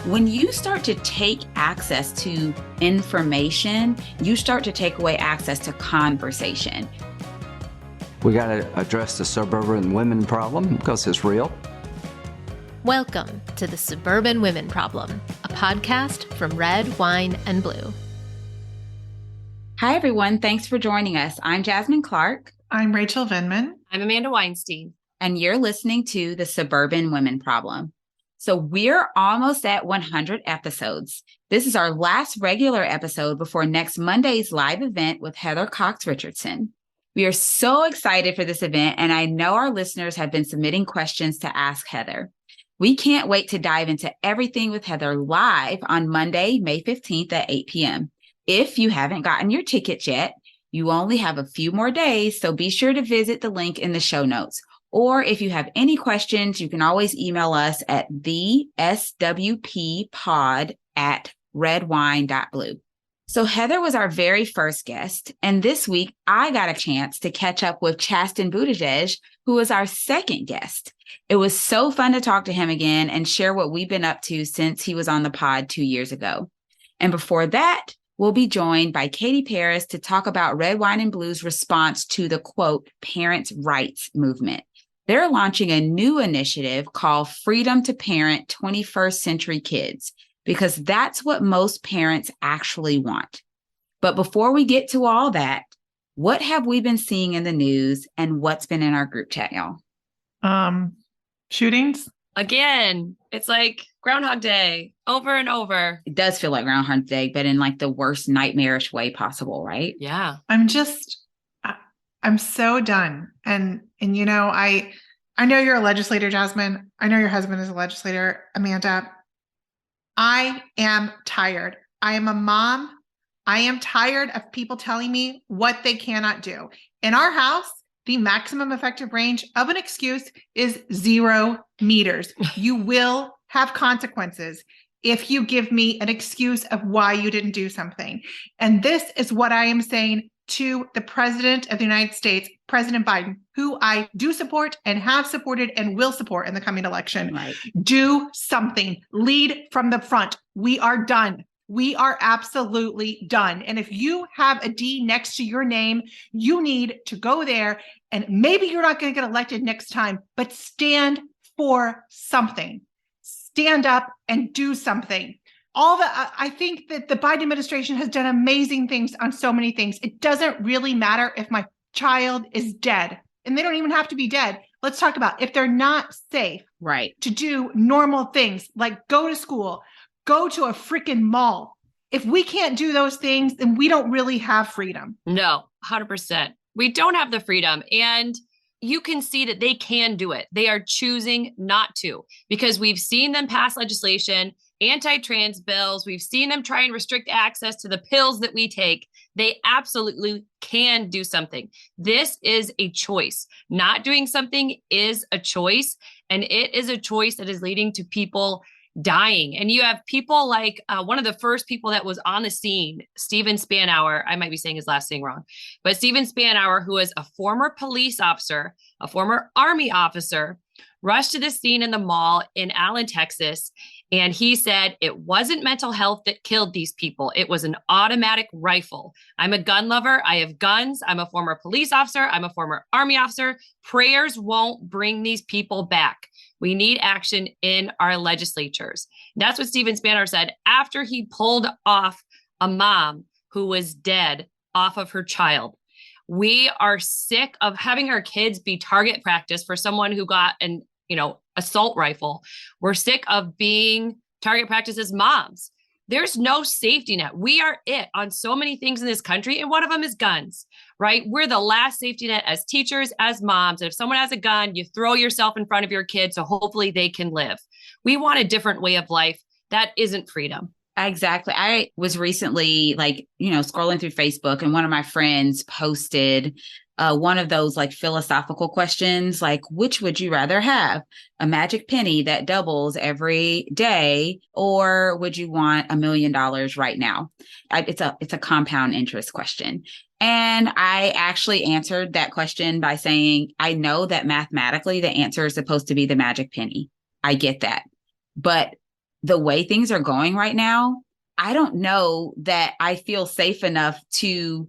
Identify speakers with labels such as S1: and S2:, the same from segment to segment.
S1: When you start to take access to information, you start to take away access to conversation.
S2: We got to address the suburban women problem because it's real.
S3: Welcome to the Suburban Women Problem, a podcast from Red, Wine, and Blue.
S1: Hi, everyone. Thanks for joining us. I'm Jasmine Clark.
S4: I'm Rachel Vinman.
S5: I'm Amanda Weinstein.
S1: And you're listening to the Suburban Women Problem. So we're almost at 100 episodes. This is our last regular episode before next Monday's live event with Heather Cox Richardson. We are so excited for this event, and I know our listeners have been submitting questions to ask Heather. We can't wait to dive into everything with Heather live on Monday, May 15th at 8 p.m. If you haven't gotten your tickets yet, you only have a few more days, so be sure to visit the link in the show notes. Or if you have any questions, you can always email us at theswppod@redwine.blue. So Heather was our very first guest, and this week I got a chance to catch up with Chasten Buttigieg, who was our second guest. It was so fun to talk to him again and share what we've been up to since he was on the pod 2 years ago. And before that, we'll be joined by Katie Paris to talk about Red Wine and Blue's response to the, quote, parents' rights movement. They're launching a new initiative called Freedom to Parent 21st Century Kids, because that's what most parents actually want. But before we get to all that, what have we been seeing in the news and what's been in our group chat, y'all?
S4: Shootings.
S5: Again, it's like Groundhog Day over and over.
S1: It does feel like Groundhog Day, but in like the worst nightmarish way possible, right?
S5: Yeah.
S4: I'm so done. And you know, I know you're a legislator, Jasmine. I know your husband is a legislator, Amanda. I am tired. I am a mom. I am tired of people telling me what they cannot do. In our house, the maximum effective range of an excuse is 0 meters. You will have consequences if you give me an excuse of why you didn't do something. And this is what I am saying to the President of the United States, President Biden, who I do support and have supported and will support in the coming election.
S1: Right.
S4: Do something. Lead from the front. We are done. We are absolutely done. And if you have a D next to your name, you need to go there. And maybe you're not going to get elected next time, but stand for something. Stand up and do something. I think that the Biden administration has done amazing things on so many things. It doesn't really matter if my child is dead, and they don't even have to be dead. Let's talk about if they're not safe,
S1: right,
S4: to do normal things like go to school, go to a freaking mall. If we can't do those things, then we don't really have freedom.
S5: No, 100%. We don't have the freedom. And you can see that they can do it. They are choosing not to, because we've seen them pass legislation, anti-trans bills. We've seen them try and restrict access to the pills that we take. They absolutely can do something. This is a choice. Not doing something is a choice, and it is a choice that is leading to people dying. And you have people like one of the first people that was on the scene, Stephen Spanauer. I might be saying his last name wrong, but Stephen Spanauer, who is a former police officer, a former Army officer, rushed to the scene in the mall in Allen, Texas. And he said it wasn't mental health that killed these people. It was an automatic rifle. I'm a gun lover. I have guns. I'm a former police officer. I'm a former Army officer. Prayers won't bring these people back. We need action in our legislatures. That's what Stephen Spanauer said after he pulled off a mom who was dead off of her child. We are sick of having our kids be target practice for someone who got an assault rifle. We're sick of being target practice as moms. There's no safety net. We are it on so many things in this country, and one of them is guns, right? We're the last safety net as teachers, as moms. And if someone has a gun, you throw yourself in front of your kid so hopefully they can live. We want a different way of life. That isn't freedom.
S1: Exactly. I was recently scrolling through Facebook, and one of my friends posted one of those like philosophical questions, like, which would you rather have? A magic penny that doubles every day, or would you want $1 million right now? It's a compound interest question. And I actually answered that question by saying, I know that mathematically the answer is supposed to be the magic penny. I get that. But the way things are going right now, I don't know that I feel safe enough to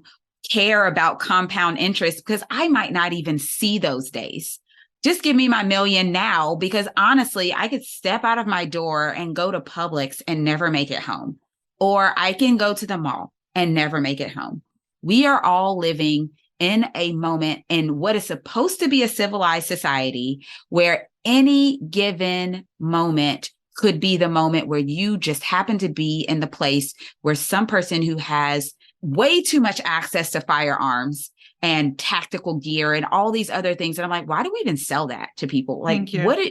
S1: care about compound interest because I might not even see those days. Just give me my million now, because honestly, I could step out of my door and go to Publix and never make it home. Or I can go to the mall and never make it home. We are all living in a moment in what is supposed to be a civilized society where any given moment could be the moment where you just happen to be in the place where some person who has way too much access to firearms and tactical gear and all these other things. And I'm like, why do we even sell that to people? Like,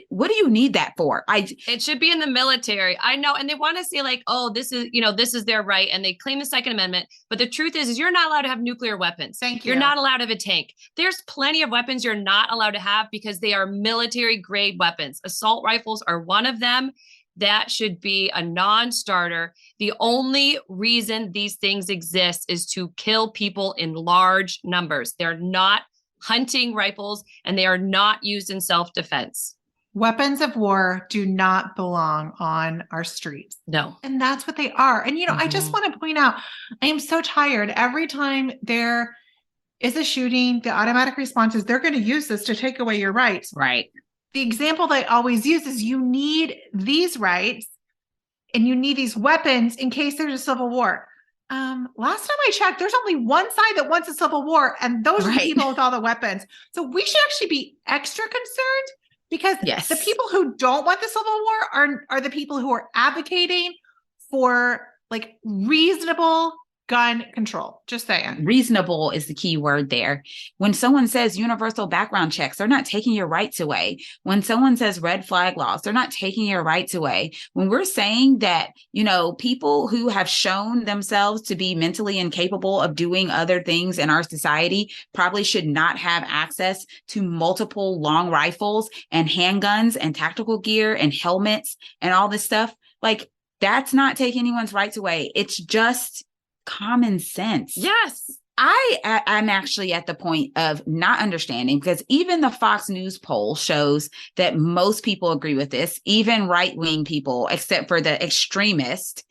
S1: what do you need that for?
S5: It should be in the military. I know. And they want to say like, oh, this is their right. And they claim the Second Amendment. But the truth is you're not allowed to have nuclear weapons.
S4: Thank you.
S5: You're not allowed to have a tank. There's plenty of weapons you're not allowed to have because they are military grade weapons. Assault rifles are one of them. That should be a non-starter. The only reason these things exist is to kill people in large numbers. They're not hunting rifles and they are not used in self-defense.
S4: Weapons of war do not belong on our streets.
S5: No.
S4: And that's what they are. And, I just want to point out, I am so tired. Every time there is a shooting, the automatic response is they're going to use this to take away your rights.
S1: Right.
S4: The example they always use is you need these rights and you need these weapons in case there's a civil war. Last time I checked, there's only one side that wants a civil war, and those are the people with all the weapons. So we should actually be extra concerned because the people who don't want the civil war are the people who are advocating for like reasonable gun control. Just saying.
S1: Reasonable is the key word there. When someone says universal background checks, they're not taking your rights away. When someone says red flag laws, they're not taking your rights away. When we're saying that, people who have shown themselves to be mentally incapable of doing other things in our society probably should not have access to multiple long rifles and handguns and tactical gear and helmets and all this stuff, like that's not taking anyone's rights away. It's just common sense.
S5: Yes.
S1: I'm actually at the point of not understanding, because even the Fox News poll shows that most people agree with this, even right-wing people, except for the extremist.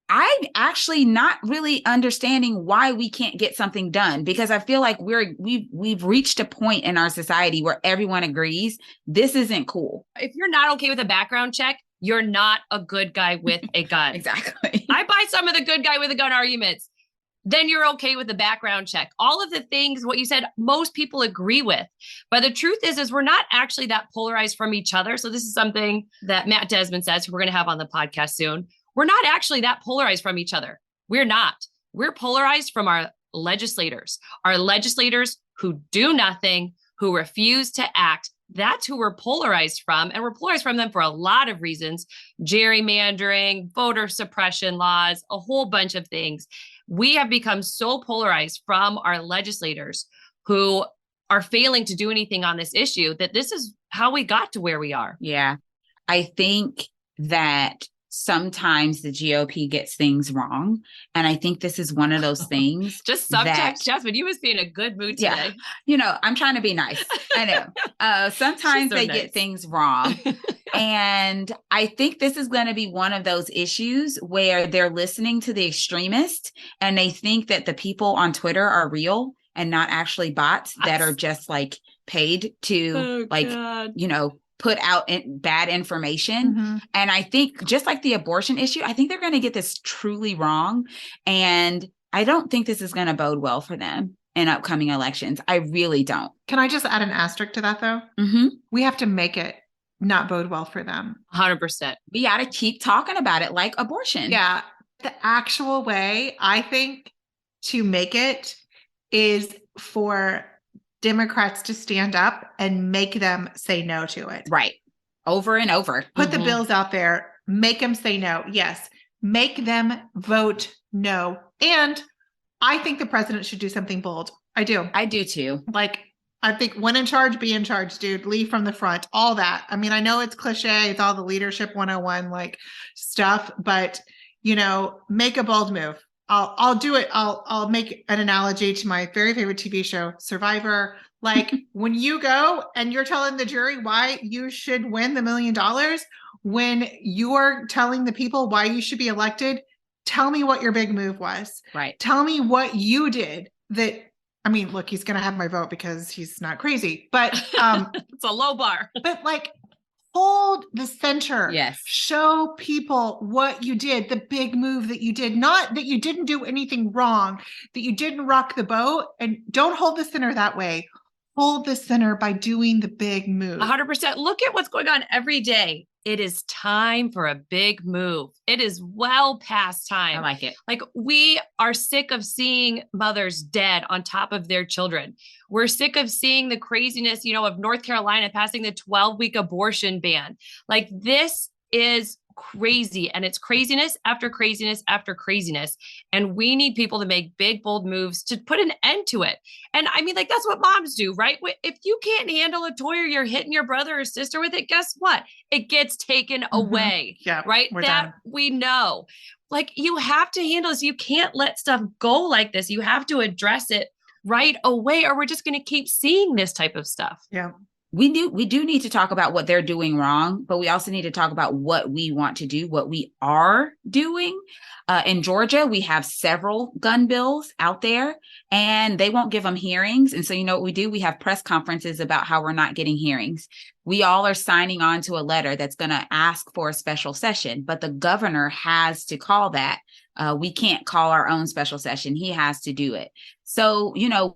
S1: I'm actually not really understanding why we can't get something done, because I feel like we've reached a point in our society where everyone agrees this isn't cool.
S5: If you're not okay with a background check, you're not a good guy with a gun.
S1: Exactly.
S5: I buy some of the good guy with a gun arguments. Then you're okay with the background check. All of the things, what you said, most people agree with. But the truth is we're not actually that polarized from each other. So this is something that Matt Desmond says, who we're going to have on the podcast soon. We're not actually that polarized from each other. We're not. We're polarized from our legislators who do nothing, who refuse to act. That's who we're polarized from. And we're polarized from them for a lot of reasons: gerrymandering, voter suppression laws, a whole bunch of things. We have become so polarized from our legislators who are failing to do anything on this issue that this is how we got to where we are.
S1: Yeah. I think that sometimes the GOP gets things wrong. And I think this is one of those things.
S5: Just subtext, Jasmine, you must be in a good mood today.
S1: Yeah. I'm trying to be nice. I know. Sometimes they get things wrong. And I think this is going to be one of those issues where they're listening to the extremists and they think that the people on Twitter are real and not actually bots that are just like paid to put out bad information.
S4: Mm-hmm.
S1: And I think just like the abortion issue, I think they're going to get this truly wrong. And I don't think this is going to bode well for them in upcoming elections. I really don't.
S4: Can I just add an asterisk to that though?
S1: Mm-hmm.
S4: We have to make it not bode well for them.
S5: 100%.
S1: We got to keep talking about it like abortion.
S4: Yeah. The actual way, I think, to make it is for Democrats to stand up and make them say no to it.
S1: Right. Over and over.
S4: Put the bills out there, make them say no. Yes. Make them vote no. And I think the president should do something bold. I do.
S1: I do too.
S4: Like, I think when in charge, be in charge, dude. Lead from the front, all that. I mean, I know it's cliche. It's all the leadership 101 like stuff, but make a bold move. I'll do it. I'll make an analogy to my very favorite TV show, Survivor. Like when you go and you're telling the jury why you should win the $1 million, when you're telling the people why you should be elected, tell me what your big move was.
S1: Right.
S4: Tell me what you did that, I mean, look, he's going to have my vote because he's not crazy, but
S5: it's a low bar.
S4: But like, hold the center.
S1: Yes.
S4: Show people what you did, the big move that you did, not that you didn't do anything wrong, that you didn't rock the boat, and don't hold the center that way. Hold the center by doing the big move.
S5: 100%. Look at what's going on every day. It is time for a big move. It is well past time.
S1: I like it.
S5: Like, we are sick of seeing mothers dead on top of their children. We're sick of seeing the craziness, of North Carolina passing the 12-week abortion ban. Like, this is crazy, and it's craziness after craziness after craziness. And we need people to make big, bold moves to put an end to it. And I mean, like, that's what moms do, right? If you can't handle a toy or you're hitting your brother or sister with it, guess what? It gets taken away.
S4: Yeah,
S5: right?
S4: we're
S5: That
S4: done.
S5: we know. Like, you have to handle this. You can't let stuff go like this. You have to address it right away, or we're just going to keep seeing this type of stuff.
S4: Yeah.
S1: We do need to talk about what they're doing wrong, but we also need to talk about what we want to do, what we are doing. In Georgia, we have several gun bills out there, and they won't give them hearings. And so, you know what we do? We have press conferences about how we're not getting hearings. We all are signing on to a letter that's going to ask for a special session, but the governor has to call that. We can't call our own special session. He has to do it. So,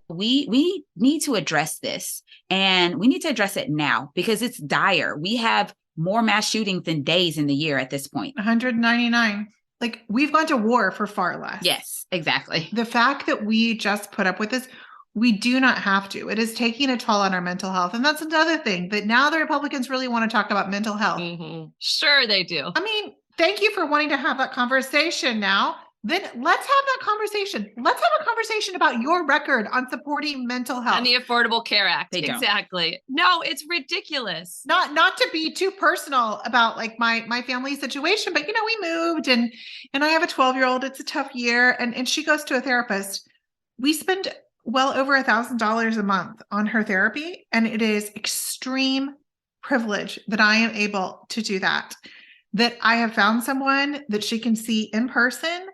S1: we need to address this, and we need to address it now because it's dire. We have more mass shootings than days in the year at this point.
S4: 199. Like, we've gone to war for far less.
S1: Yes, exactly.
S4: The fact that we just put up with this, we do not have to. It is taking a toll on our mental health. And that's another thing that now the Republicans really want to talk about mental health.
S5: Mm-hmm. Sure they do.
S4: I mean, thank you for wanting to have that conversation now. Then let's have that conversation. Let's have a conversation about your record on supporting mental health.
S5: And the Affordable Care Act.
S1: They don't.
S5: Exactly. No, it's ridiculous.
S4: Not to be too personal about like my family situation, but we moved and I have a 12-year-old. It's a tough year, and she goes to a therapist. We spend well over $1,000 a month on her therapy, and it is extreme privilege that I am able to do that. That I have found someone that she can see in person.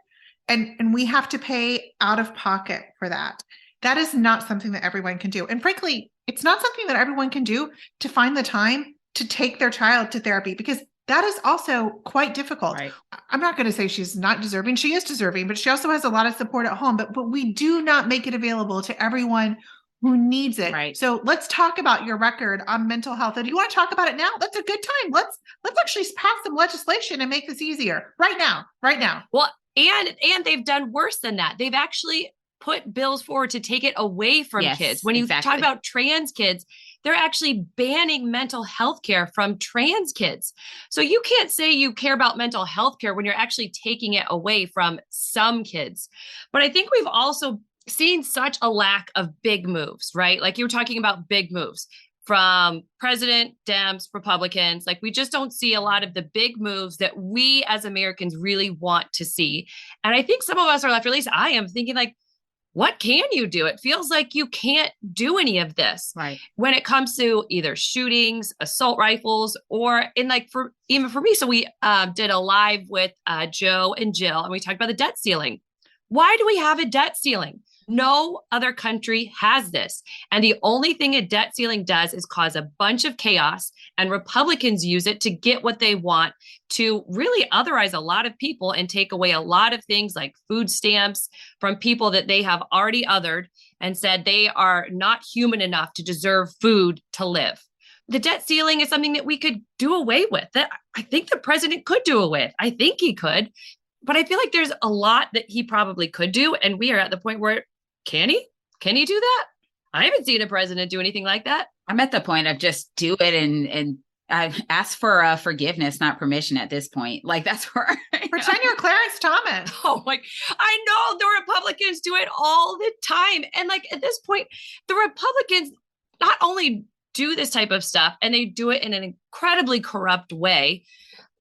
S4: And we have to pay out of pocket for that. That is not something that everyone can do. And frankly, it's not something that everyone can do to find the time to take their child to therapy, because that is also quite difficult.
S1: Right.
S4: I'm not going to say she's not deserving. She is deserving, but she also has a lot of support at home. But we do not make it available to everyone who needs it.
S1: Right.
S4: So let's talk about your record on mental health. And do you want to talk about it now? That's a good time. Let's actually pass some legislation and make this easier right now.
S5: Well, and they've done worse than that. They've actually put bills forward to take it away from kids. When you talk about trans kids, they're actually banning mental health care from trans kids. So you can't say you care about mental health care when you're actually taking it away from some kids. But I think we've also seen such a lack of big moves, right? Like, you were talking about big moves from president, Dems, Republicans. Like, we just don't see a lot of the big moves that we as Americans really want to see. And I think some of us are left, or at least I am, thinking like, what can you do? It feels like you can't do any of this.
S1: Right.
S5: When it comes to either shootings, assault rifles, or even for me. So we did a live with Joe and Jill, and we talked about the debt ceiling. Why do we have a debt ceiling? No other country has this. And the only thing a debt ceiling does is cause a bunch of chaos, and Republicans use it to get what they want, to really otherize a lot of people and take away a lot of things like food stamps from people that they have already othered and said they are not human enough to deserve food to live. The debt ceiling is something that we could do away with, that I think the president could do away with. I think he could, but I feel like there's a lot that he probably could do. And we are at the point where, can he do that? I haven't seen a president do anything like that.
S1: I'm at the point of just do it, and I've asked for forgiveness, not permission at this point. Like, that's where
S4: Pretend you're Clarence Thomas.
S5: Oh my, I know the Republicans do it all the time. And like, at this point, the Republicans not only do this type of stuff, and they do it in an incredibly corrupt way,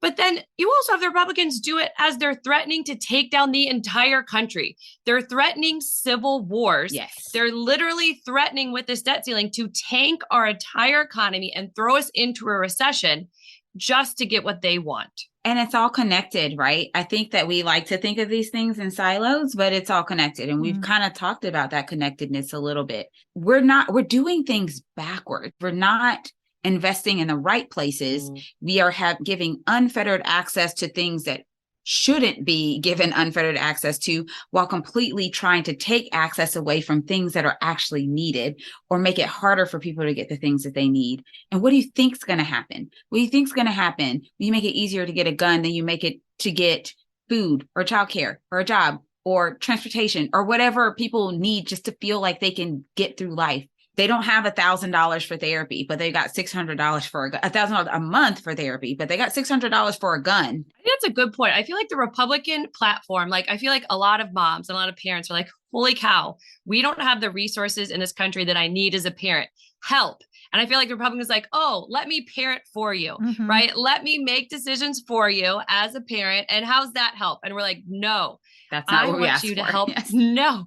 S5: but then you also have the Republicans do it as they're threatening to take down the entire country. They're threatening civil wars.
S1: Yes.
S5: They're literally threatening with this debt ceiling to tank our entire economy and throw us into a recession. just to get what they want.
S1: And it's all connected, right? I think that we like to think of these things in silos, but it's all connected. And we've kind of talked about that connectedness a little bit. We're doing things backwards. We're not investing in the right places. We are giving unfettered access to things that shouldn't be given unfettered access to, while completely trying to take access away from things that are actually needed, or make it harder for people to get the things that they need. And what do you think's going to happen? What do you think's going to happen? You make it easier to get a gun than you make it to get food or childcare or a job or transportation or whatever people need just to feel like they can get through life. They don't have $1,000 for therapy, but they got $600 for $1,000 a month for therapy, but they got $600 for a gun.
S5: I think that's a good point. I feel like the Republican platform, like I feel like a lot of moms and a lot of parents are like, holy cow, we don't have the resources in this country that I need as a parent. Help. And I feel like the Republicans like, oh, let me parent for you, right? Let me make decisions for you as a parent. And how's that help? And we're like, no.
S1: That's not what we asked
S5: you to
S1: for.
S5: help.
S1: Yes.
S5: No,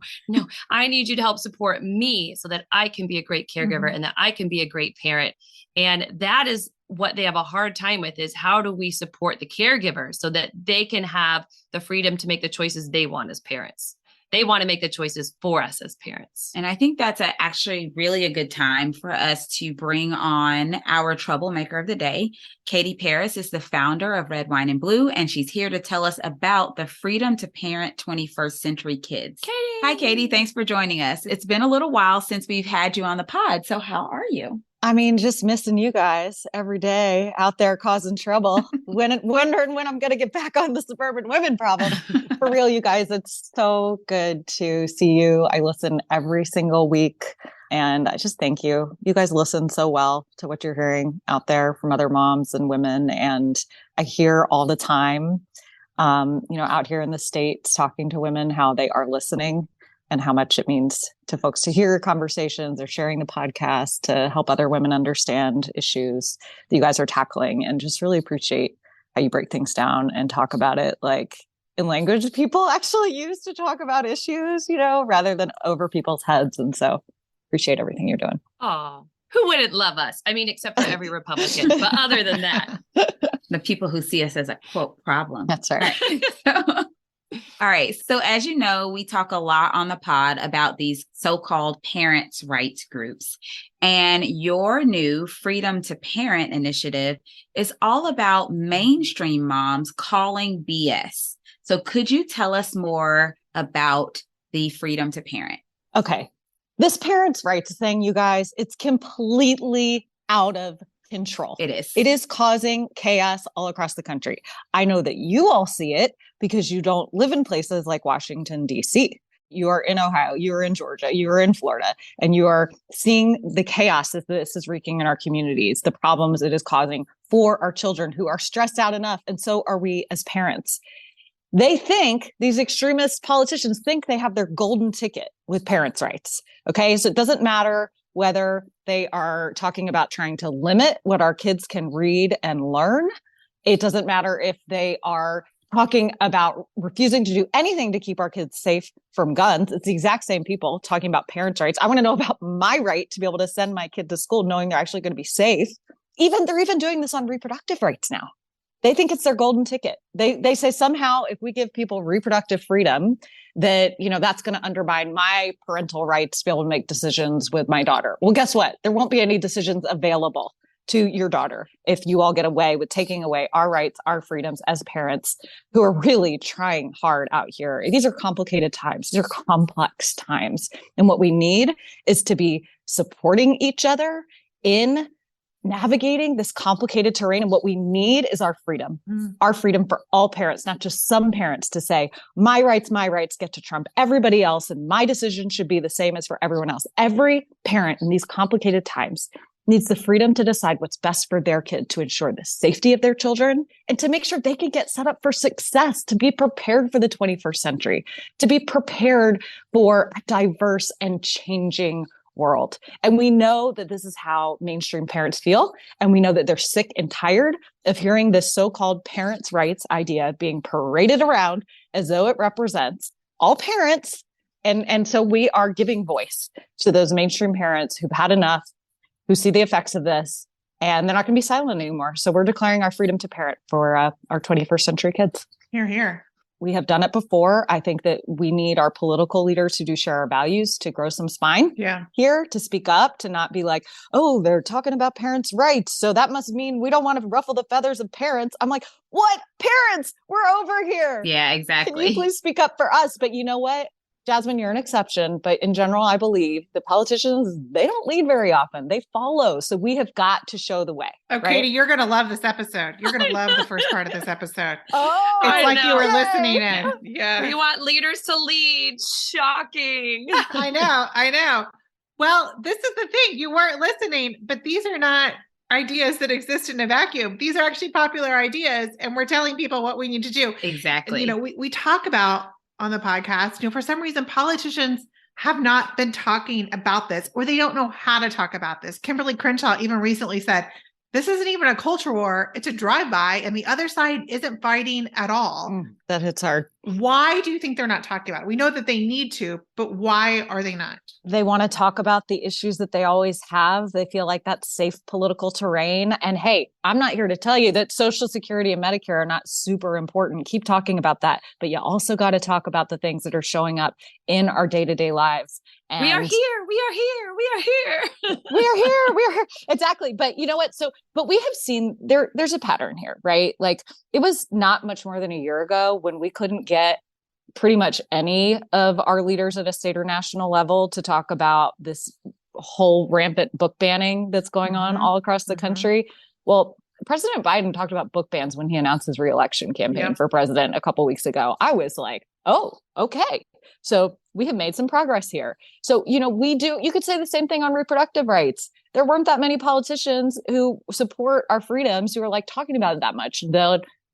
S5: I need you to help support me so that I can be a great caregiver and that I can be a great parent. And that is what they have a hard time with, is how do we support the caregiver so that they can have the freedom to make the choices they want as parents. They want to make the choices for us as parents.
S1: And I think that's actually really a good time for us to bring on our troublemaker of the day. Katie Paris is the founder of Red Wine and Blue, and she's here to tell us about the Freedom to Parent 21st Century Kids.
S5: Katie.
S1: Hi, Katie. Thanks for joining us. It's been a little while since we've had you on the pod. So how are you?
S6: I mean, just missing you guys every day out there causing trouble. Wondering when I'm going to get back on the Suburban Women Problem. For real, you guys, it's so good to see you. I listen every single week, and I just thank you. You guys listen so well to what you're hearing out there from other moms and women. And I hear all the time, out here in the States, talking to women, how they are listening and how much it means to folks to hear conversations or sharing the podcast to help other women understand issues that you guys are tackling, and just really appreciate how you break things down and talk about it like in language people actually use to talk about issues, rather than over people's heads. And so appreciate everything you're doing.
S5: Oh, who wouldn't love us? I mean, except for every Republican, but other than that,
S1: The people who see us as a quote problem.
S6: That's right.
S1: All right. So as you know, we talk a lot on the pod about these so-called parents' rights groups. And your new Freedom to Parent initiative is all about mainstream moms calling BS. So could you tell us more about the Freedom to Parent?
S6: Okay. This parents' rights thing, you guys, it's completely out of control.
S1: It is.
S6: It is causing chaos all across the country. I know that you all see it because you don't live in places like Washington, D.C. You are in Ohio, you are in Georgia, you are in Florida, and you are seeing the chaos that this is wreaking in our communities, the problems it is causing for our children who are stressed out enough. And so are we as parents. They think, these extremist politicians think they have their golden ticket with parents' rights. Okay. So it doesn't matter whether they are talking about trying to limit what our kids can read and learn. It doesn't matter if they are talking about refusing to do anything to keep our kids safe from guns. It's the exact same people talking about parents' rights. I want to know about my right to be able to send my kid to school knowing they're actually going to be safe. They're even doing this on reproductive rights now. They think it's their golden ticket. They say somehow if we give people reproductive freedom, that, that's going to undermine my parental rights to be able to make decisions with my daughter. Well, guess what? There won't be any decisions available to your daughter if you all get away with taking away our rights, our freedoms as parents who are really trying hard out here. These are complicated times. These are complex times. And what we need is to be supporting each other in navigating this complicated terrain. And what we need is our freedom for all parents, not just some parents to say, my rights get to trump everybody else. And my decision should be the same as for everyone else. Every parent in these complicated times needs the freedom to decide what's best for their kid, to ensure the safety of their children and to make sure they can get set up for success, to be prepared for the 21st century, to be prepared for a diverse and changing world. And we know that this is how mainstream parents feel. And we know that they're sick and tired of hearing this so-called parents' rights idea being paraded around as though it represents all parents. And so we are giving voice to those mainstream parents who've had enough, who see the effects of this, and they're not going to be silent anymore. So we're declaring our freedom to parent for our 21st century kids.
S4: Hear, hear.
S6: We have done it before. I think that we need our political leaders who do share our values to grow some spine here, to speak up, to not be like, oh, they're talking about parents' rights, so that must mean we don't want to ruffle the feathers of parents. I'm like, what? Parents, we're over here.
S1: Yeah, exactly.
S6: Can you please speak up for us? But you know what? Jasmine, you're an exception. But in general, I believe the politicians, they don't lead very often. They follow. So we have got to show the way.
S4: Oh, right? Katie, you're going to love this episode. You're going to love the first part of this episode.
S6: Oh,
S4: it's like you were listening in. Yeah.
S5: We want leaders to lead. Shocking.
S4: I know. Well, this is the thing. You weren't listening, but these are not ideas that exist in a vacuum. These are actually popular ideas, and we're telling people what we need to do.
S1: Exactly.
S4: And, we talk about on the podcast, for some reason, politicians have not been talking about this, or they don't know how to talk about this. Kimberly Crenshaw even recently said, this isn't even a culture war. It's a drive-by, and the other side isn't fighting at all.
S6: That hits hard.
S4: Why do you think they're not talking about it? We know that they need to, but why are they not?
S6: They want to talk about the issues that they always have. They feel like that's safe political terrain. And hey, I'm not here to tell you that Social Security and Medicare are not super important. Keep talking about that. But you also got to talk about the things that are showing up in our day-to-day lives. And
S5: we are here. We are here. We are here.
S6: We are here. We are here. Exactly. But you know what? But we have seen there's a pattern here, right? Like, it was not much more than a year ago when we couldn't get pretty much any of our leaders at a state or national level to talk about this whole rampant book banning that's going on all across the country. Well, President Biden talked about book bans when he announced his reelection campaign for president a couple weeks ago. I was like, oh, okay. So we have made some progress here. So, you could say the same thing on reproductive rights. There weren't that many politicians who support our freedoms who are like talking about it that much.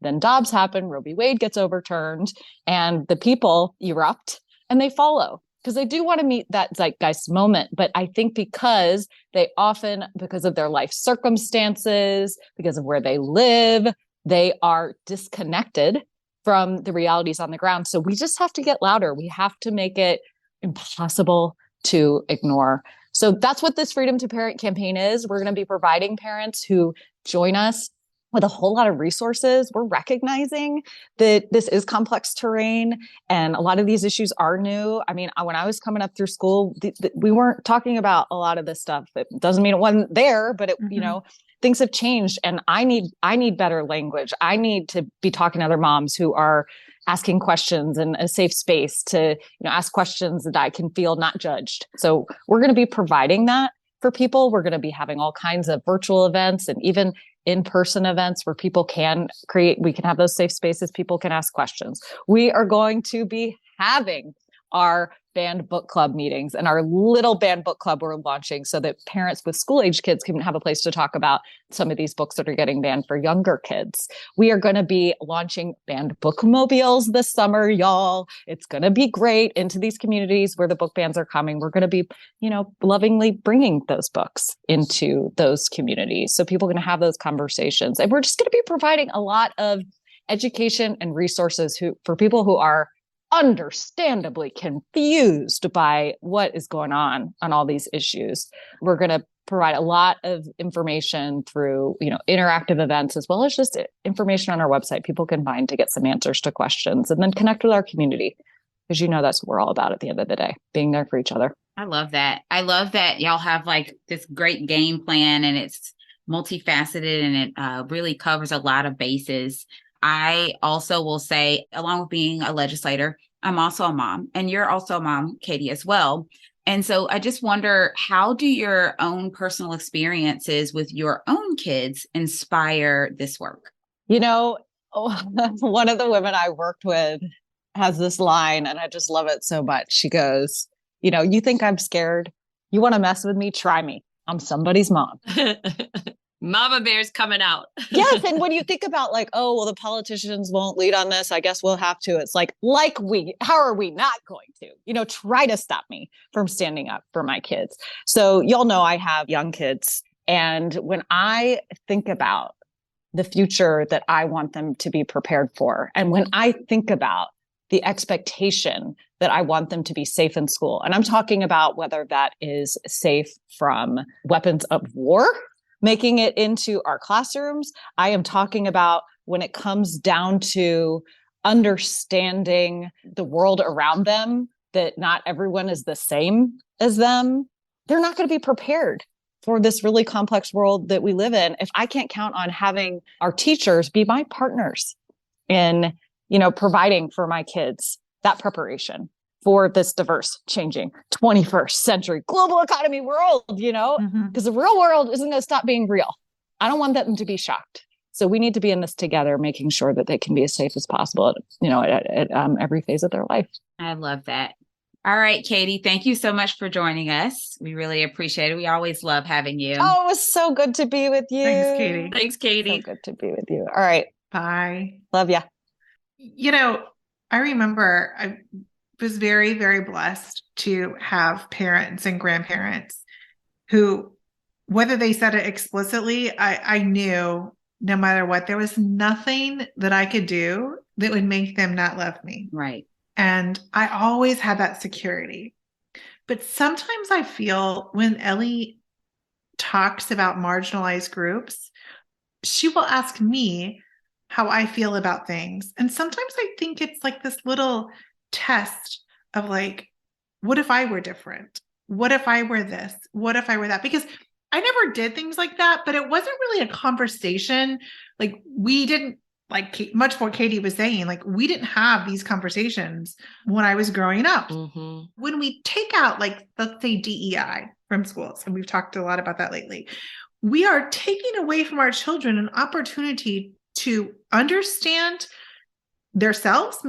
S6: Then Dobbs happened, Roe v. Wade gets overturned, and the people erupt and they follow because they do want to meet that zeitgeist moment. But I think because of their life circumstances, because of where they live, they are disconnected from the realities on the ground. So we just have to get louder. We have to make it impossible to ignore. So that's what this Freedom to Parent campaign is. We're going to be providing parents who join us with a whole lot of resources. We're recognizing that this is complex terrain and a lot of these issues are new. I mean, when I was coming up through school, we weren't talking about a lot of this stuff. It doesn't mean it wasn't there, but things have changed, and I need better language. I need to be talking to other moms who are asking questions in a safe space to ask questions that I can feel not judged. So we're going to be providing that for people. We're going to be having all kinds of virtual events and even in-person events where we can have those safe spaces. People can ask questions. We are going to be having our Banned Book Club meetings and our little Banned Book Club we're launching so that parents with school-age kids can have a place to talk about some of these books that are getting banned for younger kids. We are going to be launching Banned Bookmobiles this summer, y'all. It's going to be great into these communities where the book bans are coming. We're going to be, lovingly bringing those books into those communities so people are going to have those conversations. And we're just going to be providing a lot of education and resources for people who are understandably confused by what is going on all these issues. We're going to provide a lot of information through, interactive events, as well as just information on our website people can find to get some answers to questions, and then connect with our community, because that's what we're all about at the end of the day, being there for each other.
S1: I love that. I love that y'all have this great game plan, and it's multifaceted, and it really covers a lot of bases. I also will say, along with being a legislator, I'm also a mom, and you're also a mom, Katie, as well. And so I just wonder, how do your own personal experiences with your own kids inspire this work?
S6: One of the women I worked with has this line, and I just love it so much. She goes, you think I'm scared? You want to mess with me? Try me. I'm somebody's mom.
S5: Mama Bear's coming out.
S6: Yes. And when you think about the politicians won't lead on this, I guess we'll have to. It's how are we not going to, try to stop me from standing up for my kids? So y'all know I have young kids. And when I think about the future that I want them to be prepared for, and when I think about the expectation that I want them to be safe in school, and I'm talking about whether that is safe from weapons of war, making it into our classrooms. I am talking about when it comes down to understanding the world around them, that not everyone is the same as them. They're not going to be prepared for this really complex world that we live in if I can't count on having our teachers be my partners in, providing for my kids that preparation for this diverse, changing 21st century global economy world, because the real world isn't going to stop being real. I don't want them to be shocked. So we need to be in this together, making sure that they can be as safe as possible at every phase of their life.
S1: I love that. All right, Katie, thank you so much for joining us. We really appreciate it. We always love having you.
S6: Oh, it was so good to be with you.
S4: Thanks, Katie.
S5: Thanks, Katie.
S6: So good to be with you. All right.
S4: Bye.
S6: Love ya.
S4: I remember I was very, very blessed to have parents and grandparents who, whether they said it explicitly, I knew no matter what, there was nothing that I could do that would make them not love me.
S1: Right.
S4: And I always had that security. But sometimes I feel when Ellie talks about marginalized groups, she will ask me how I feel about things. And sometimes I think it's like this little test of like, what if I were different? What if I were this? What if I were that? Because I never did things like that, but it wasn't really a conversation. Like we didn't, like much what Katie was saying, like we didn't have these conversations when I was growing up.
S5: Mm-hmm.
S4: When we take out, like, let's say DEI from schools, and we've talked a lot about that lately, we are taking away from our children an opportunity to understand themselves,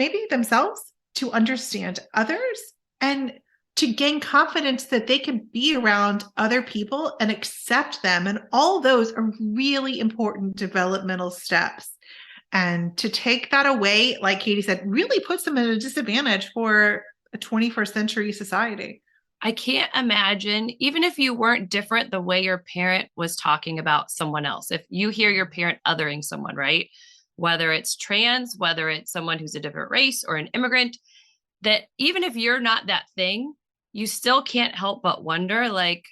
S4: to understand others, and to gain confidence that they can be around other people and accept them. And all those are really important developmental steps. And to take that away, like Katie said, really puts them at a disadvantage for a 21st century society.
S5: I can't imagine, even if you weren't different, the way your parent was talking about someone else. If you hear your parent othering someone, right? Whether it's trans, whether it's someone who's a different race or an immigrant, that even if you're not that thing, you still can't help but wonder, like,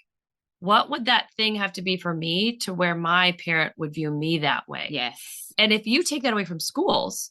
S5: what would that thing have to be for me to where my parent would view me that way?
S1: Yes.
S5: And if you take that away from schools,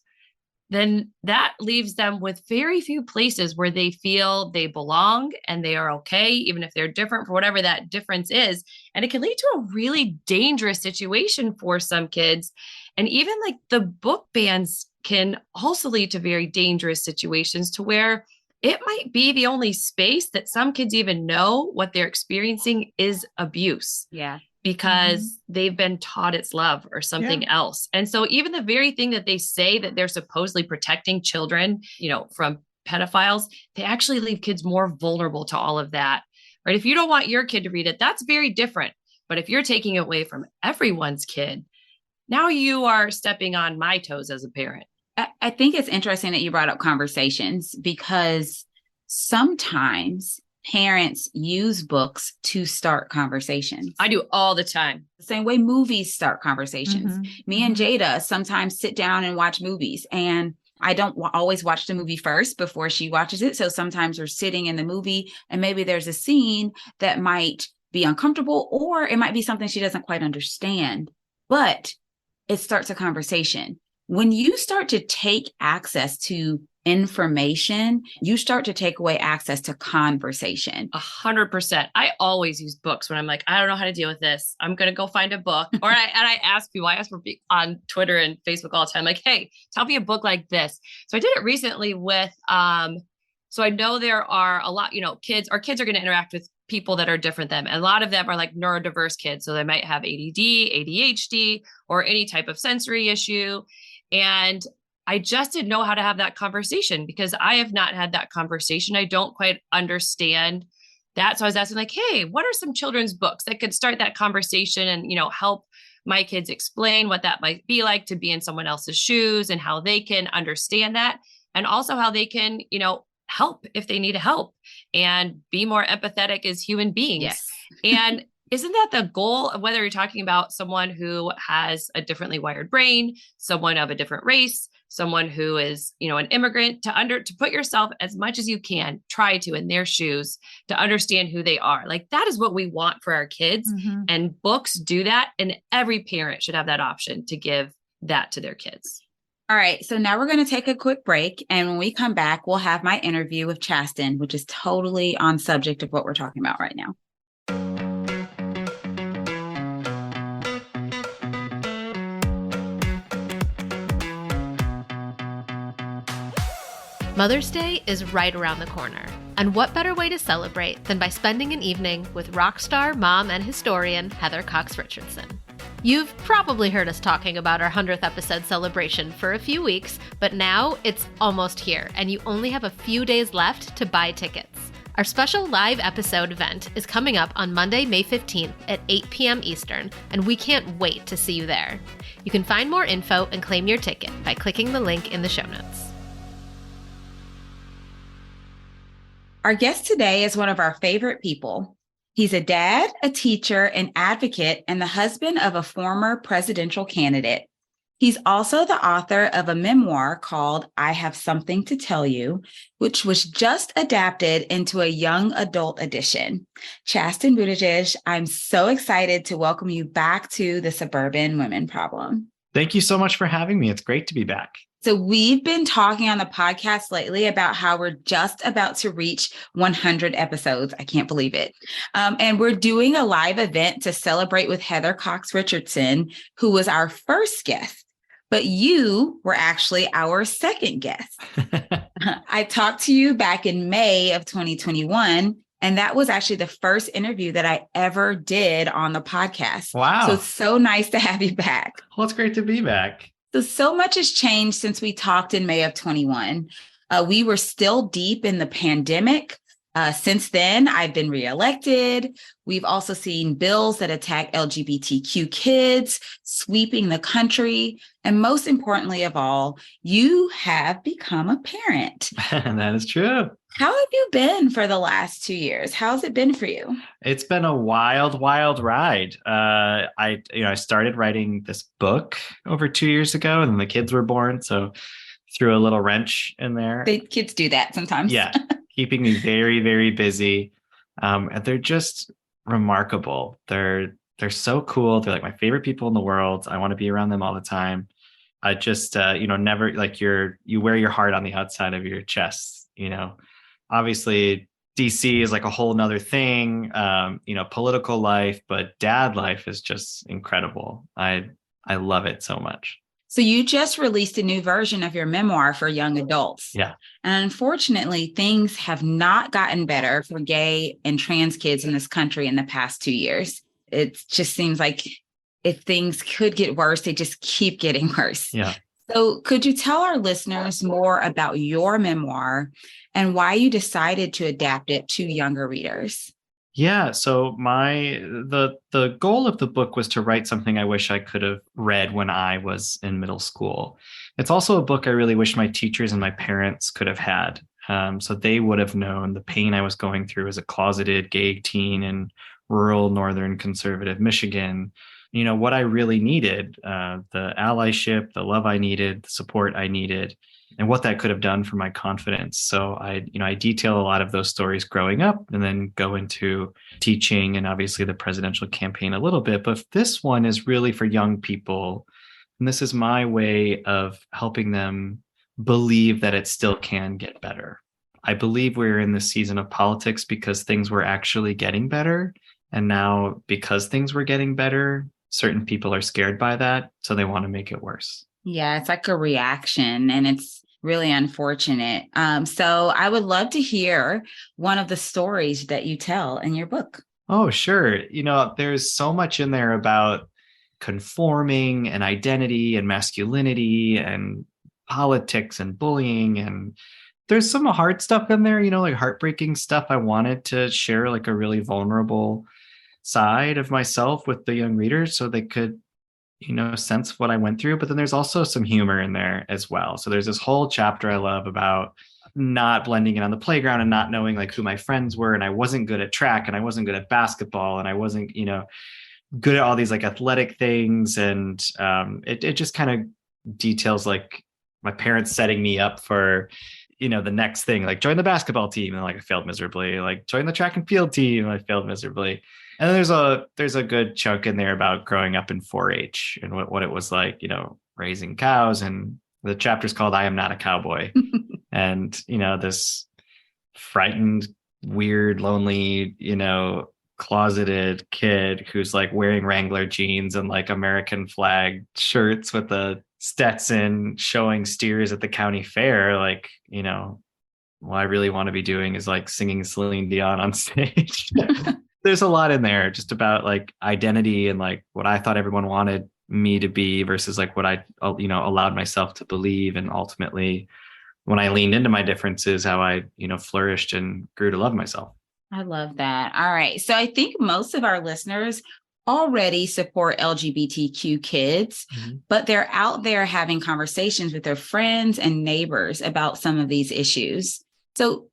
S5: then that leaves them with very few places where they feel they belong and they are okay, even if they're different for whatever that difference is. And it can lead to a really dangerous situation for some kids. And even like the book bans can also lead to very dangerous situations to where it might be the only space that some kids even know what they're experiencing is abuse.
S1: Yeah.
S5: Because they've been taught it's love or something else. And so even the very thing that they say that they're supposedly protecting children, from pedophiles, they actually leave kids more vulnerable to all of that, right? If you don't want your kid to read it, that's very different. But if you're taking it away from everyone's kid, now you are stepping on my toes as a parent.
S1: I think it's interesting that you brought up conversations, because sometimes parents use books to start conversations.
S5: I do all the time.
S1: The same way movies start conversations. Me and Jada sometimes sit down and watch movies, and I don't always watch the movie first before she watches it. So sometimes we're sitting in the movie and maybe there's a scene that might be uncomfortable, or it might be something she doesn't quite understand, but it starts a conversation. When you start to take access to information, you start to take away access to conversation.
S5: 100%. I always use books when I'm like, I don't know how to deal with this. I'm going to go find a book. I ask people, on Twitter and Facebook all the time, like, hey, tell me a book like this. So I did it recently with, so I know there are a lot, kids are going to interact with people that are different than them. And a lot of them are like neurodiverse kids. So they might have ADD, ADHD, or any type of sensory issue. And I just didn't know how to have that conversation because I have not had that conversation. I don't quite understand that. So I was asking like, hey, what are some children's books that could start that conversation and, help my kids explain what that might be like to be in someone else's shoes and how they can understand that. And also how they can, help if they need help and be more empathetic as human beings.
S1: Yes.
S5: And isn't that the goal of whether you're talking about someone who has a differently wired brain, someone of a different race, someone who is, an immigrant, to put yourself as much as you can, try to in their shoes to understand who they are. Like that is what we want for our kids.
S1: Mhm.
S5: And books do that. And every parent should have that option to give that to their kids.
S1: All right. So now we're going to take a quick break. And when we come back, we'll have my interview with Chasten, which is totally on subject of what we're talking about right now.
S3: Mother's Day is right around the corner. And what better way to celebrate than by spending an evening with rock star, mom, and historian Heather Cox Richardson. You've probably heard us talking about our 100th episode celebration for a few weeks, but now it's almost here, and you only have a few days left to buy tickets. Our special live episode event is coming up on Monday, May 15th at 8 p.m. Eastern, and we can't wait to see you there. You can find more info and claim your ticket by clicking the link in the show notes.
S1: Our guest today is one of our favorite people. He's a dad, a teacher, an advocate, and the husband of a former presidential candidate. He's also the author of a memoir called I Have Something to Tell You, which was just adapted into a young adult edition. Chasten Buttigieg, I'm so excited to welcome you back to the Suburban Women Problem.
S7: Thank you so much for having me. It's great to be back.
S1: So we've been talking on the podcast lately about how we're just about to reach 100 episodes. I can't believe it. And we're doing a live event to celebrate with Heather Cox Richardson, who was our first guest. But you were actually our second guest. I talked to you back in May of 2021, and that was actually the first interview that I ever did on the podcast.
S7: Wow.
S1: So it's so nice to have you back.
S7: Well, it's great to be back.
S1: So much has changed since we talked in May of 21. We were still deep in the pandemic. Since then, I've been reelected. We've also seen bills that attack LGBTQ kids sweeping the country. And most importantly of all, you have become a parent.
S7: That is true.
S1: How have you been for the last 2 years? How's it been for you?
S7: It's been a wild, wild ride. I started writing this book over 2 years ago, and then the kids were born. So threw a little wrench in there.
S1: Kids do that sometimes.
S7: Yeah. Keeping me very, very busy. And they're just remarkable. They're so cool. They're like my favorite people in the world. I want to be around them all the time. I just, never like you wear your heart on the outside of your chest, Obviously DC is like a whole nother thing, political life, but dad life is just incredible. I love it so much.
S1: So you just released a new version of your memoir for young adults.
S7: Yeah.
S1: And unfortunately, things have not gotten better for gay and trans kids in this country in the past 2 years. It just seems like if things could get worse, they just keep getting worse.
S7: Yeah.
S1: So could you tell our listeners more about your memoir and why you decided to adapt it to younger readers?
S7: Yeah. So the goal of the book was to write something I wish I could have read when I was in middle school. It's also a book I really wish my teachers and my parents could have had. So they would have known the pain I was going through as a closeted gay teen in rural, northern conservative Michigan. What I really needed, the allyship, the love I needed, the support I needed, and what that could have done for my confidence. So I detail a lot of those stories growing up and then go into teaching and obviously the presidential campaign a little bit. But this one is really for young people. And this is my way of helping them believe that it still can get better. I believe we're in this season of politics because things were actually getting better. And now because things were getting better, certain people are scared by that. So they want to make it worse.
S1: Yeah, it's like a reaction, and it's really unfortunate. So I would love to hear one of the stories that you tell in your book.
S7: Oh, sure. There's so much in there about conforming and identity and masculinity and politics and bullying. And there's some hard stuff in there, like heartbreaking stuff. I wanted to share like a really vulnerable side of myself with the young readers so they could sense what I went through. But then there's also some humor in there as well. So there's this whole chapter I love about not blending in on the playground and not knowing like who my friends were. And I wasn't good at track and I wasn't good at basketball and I wasn't, good at all these like athletic things. And it just kind of details like my parents setting me up for, the next thing, like join the basketball team. And like I failed miserably, like join the track and field team. And I failed miserably. And then there's a good chunk in there about growing up in 4-H and what it was like, raising cows. And the chapter's called I Am Not a Cowboy. And, this frightened, weird, lonely, closeted kid who's like wearing Wrangler jeans and like American flag shirts with a Stetson showing steers at the county fair. Like, what I really want to be doing is like singing Celine Dion on stage. There's a lot in there just about like identity and like what I thought everyone wanted me to be versus like what I, allowed myself to believe. And ultimately, when I leaned into my differences, how I, flourished and grew to love myself.
S1: I love that. All right. So I think most of our listeners already support LGBTQ kids, but they're out there having conversations with their friends and neighbors about some of these issues. So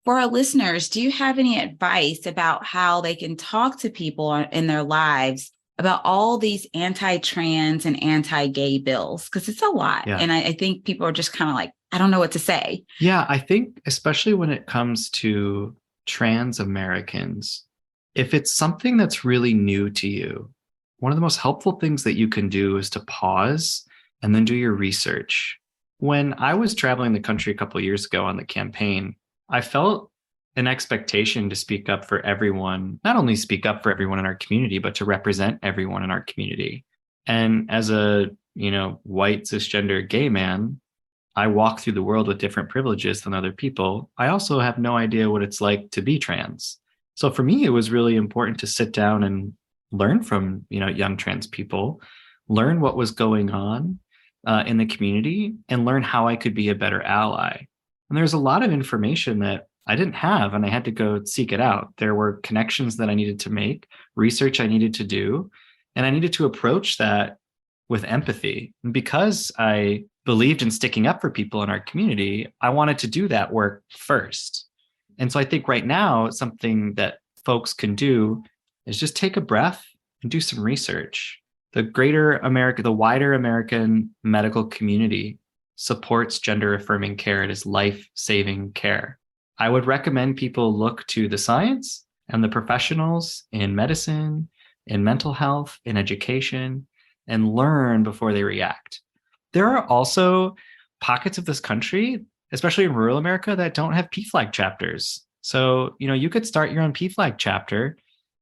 S1: for our listeners, do you have any advice about how they can talk to people in their lives about all these anti-trans and anti-gay bills? Because it's a lot.
S7: Yeah.
S1: And I think people are just kind of like, I don't know what to say.
S7: Yeah, I think especially when it comes to trans Americans, if it's something that's really new to you, one of the most helpful things that you can do is to pause and then do your research. When I was traveling the country a couple of years ago on the campaign, I felt an expectation to speak up for everyone, not only speak up for everyone in our community, but to represent everyone in our community. And as a, white cisgender gay man, I walk through the world with different privileges than other people. I also have no idea what it's like to be trans. So for me, it was really important to sit down and learn from, young trans people, learn what was going on in the community and learn how I could be a better ally. And there's a lot of information that I didn't have and I had to go seek it out. There were connections that I needed to make, research I needed to do, and I needed to approach that with empathy. And because I believed in sticking up for people in our community, I wanted to do that work first. And so I think right now, something that folks can do is just take a breath and do some research. The wider American medical community supports gender affirming care. It is life-saving care. I would recommend people look to the science and the professionals in medicine, in mental health, in education, and learn before they react. There are also pockets of this country, especially in rural America, that don't have PFLAG chapters. So, you could start your own PFLAG chapter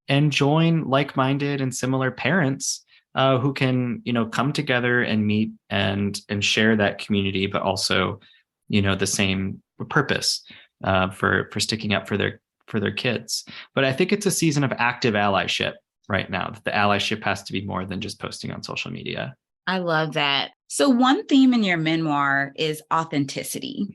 S7: and join like-minded and similar parents who can, come together and meet and share that community, but also, the same purpose for sticking up for their kids. But I think it's a season of active allyship right now. The allyship has to be more than just posting on social media.
S1: I love that. So one theme in your memoir is authenticity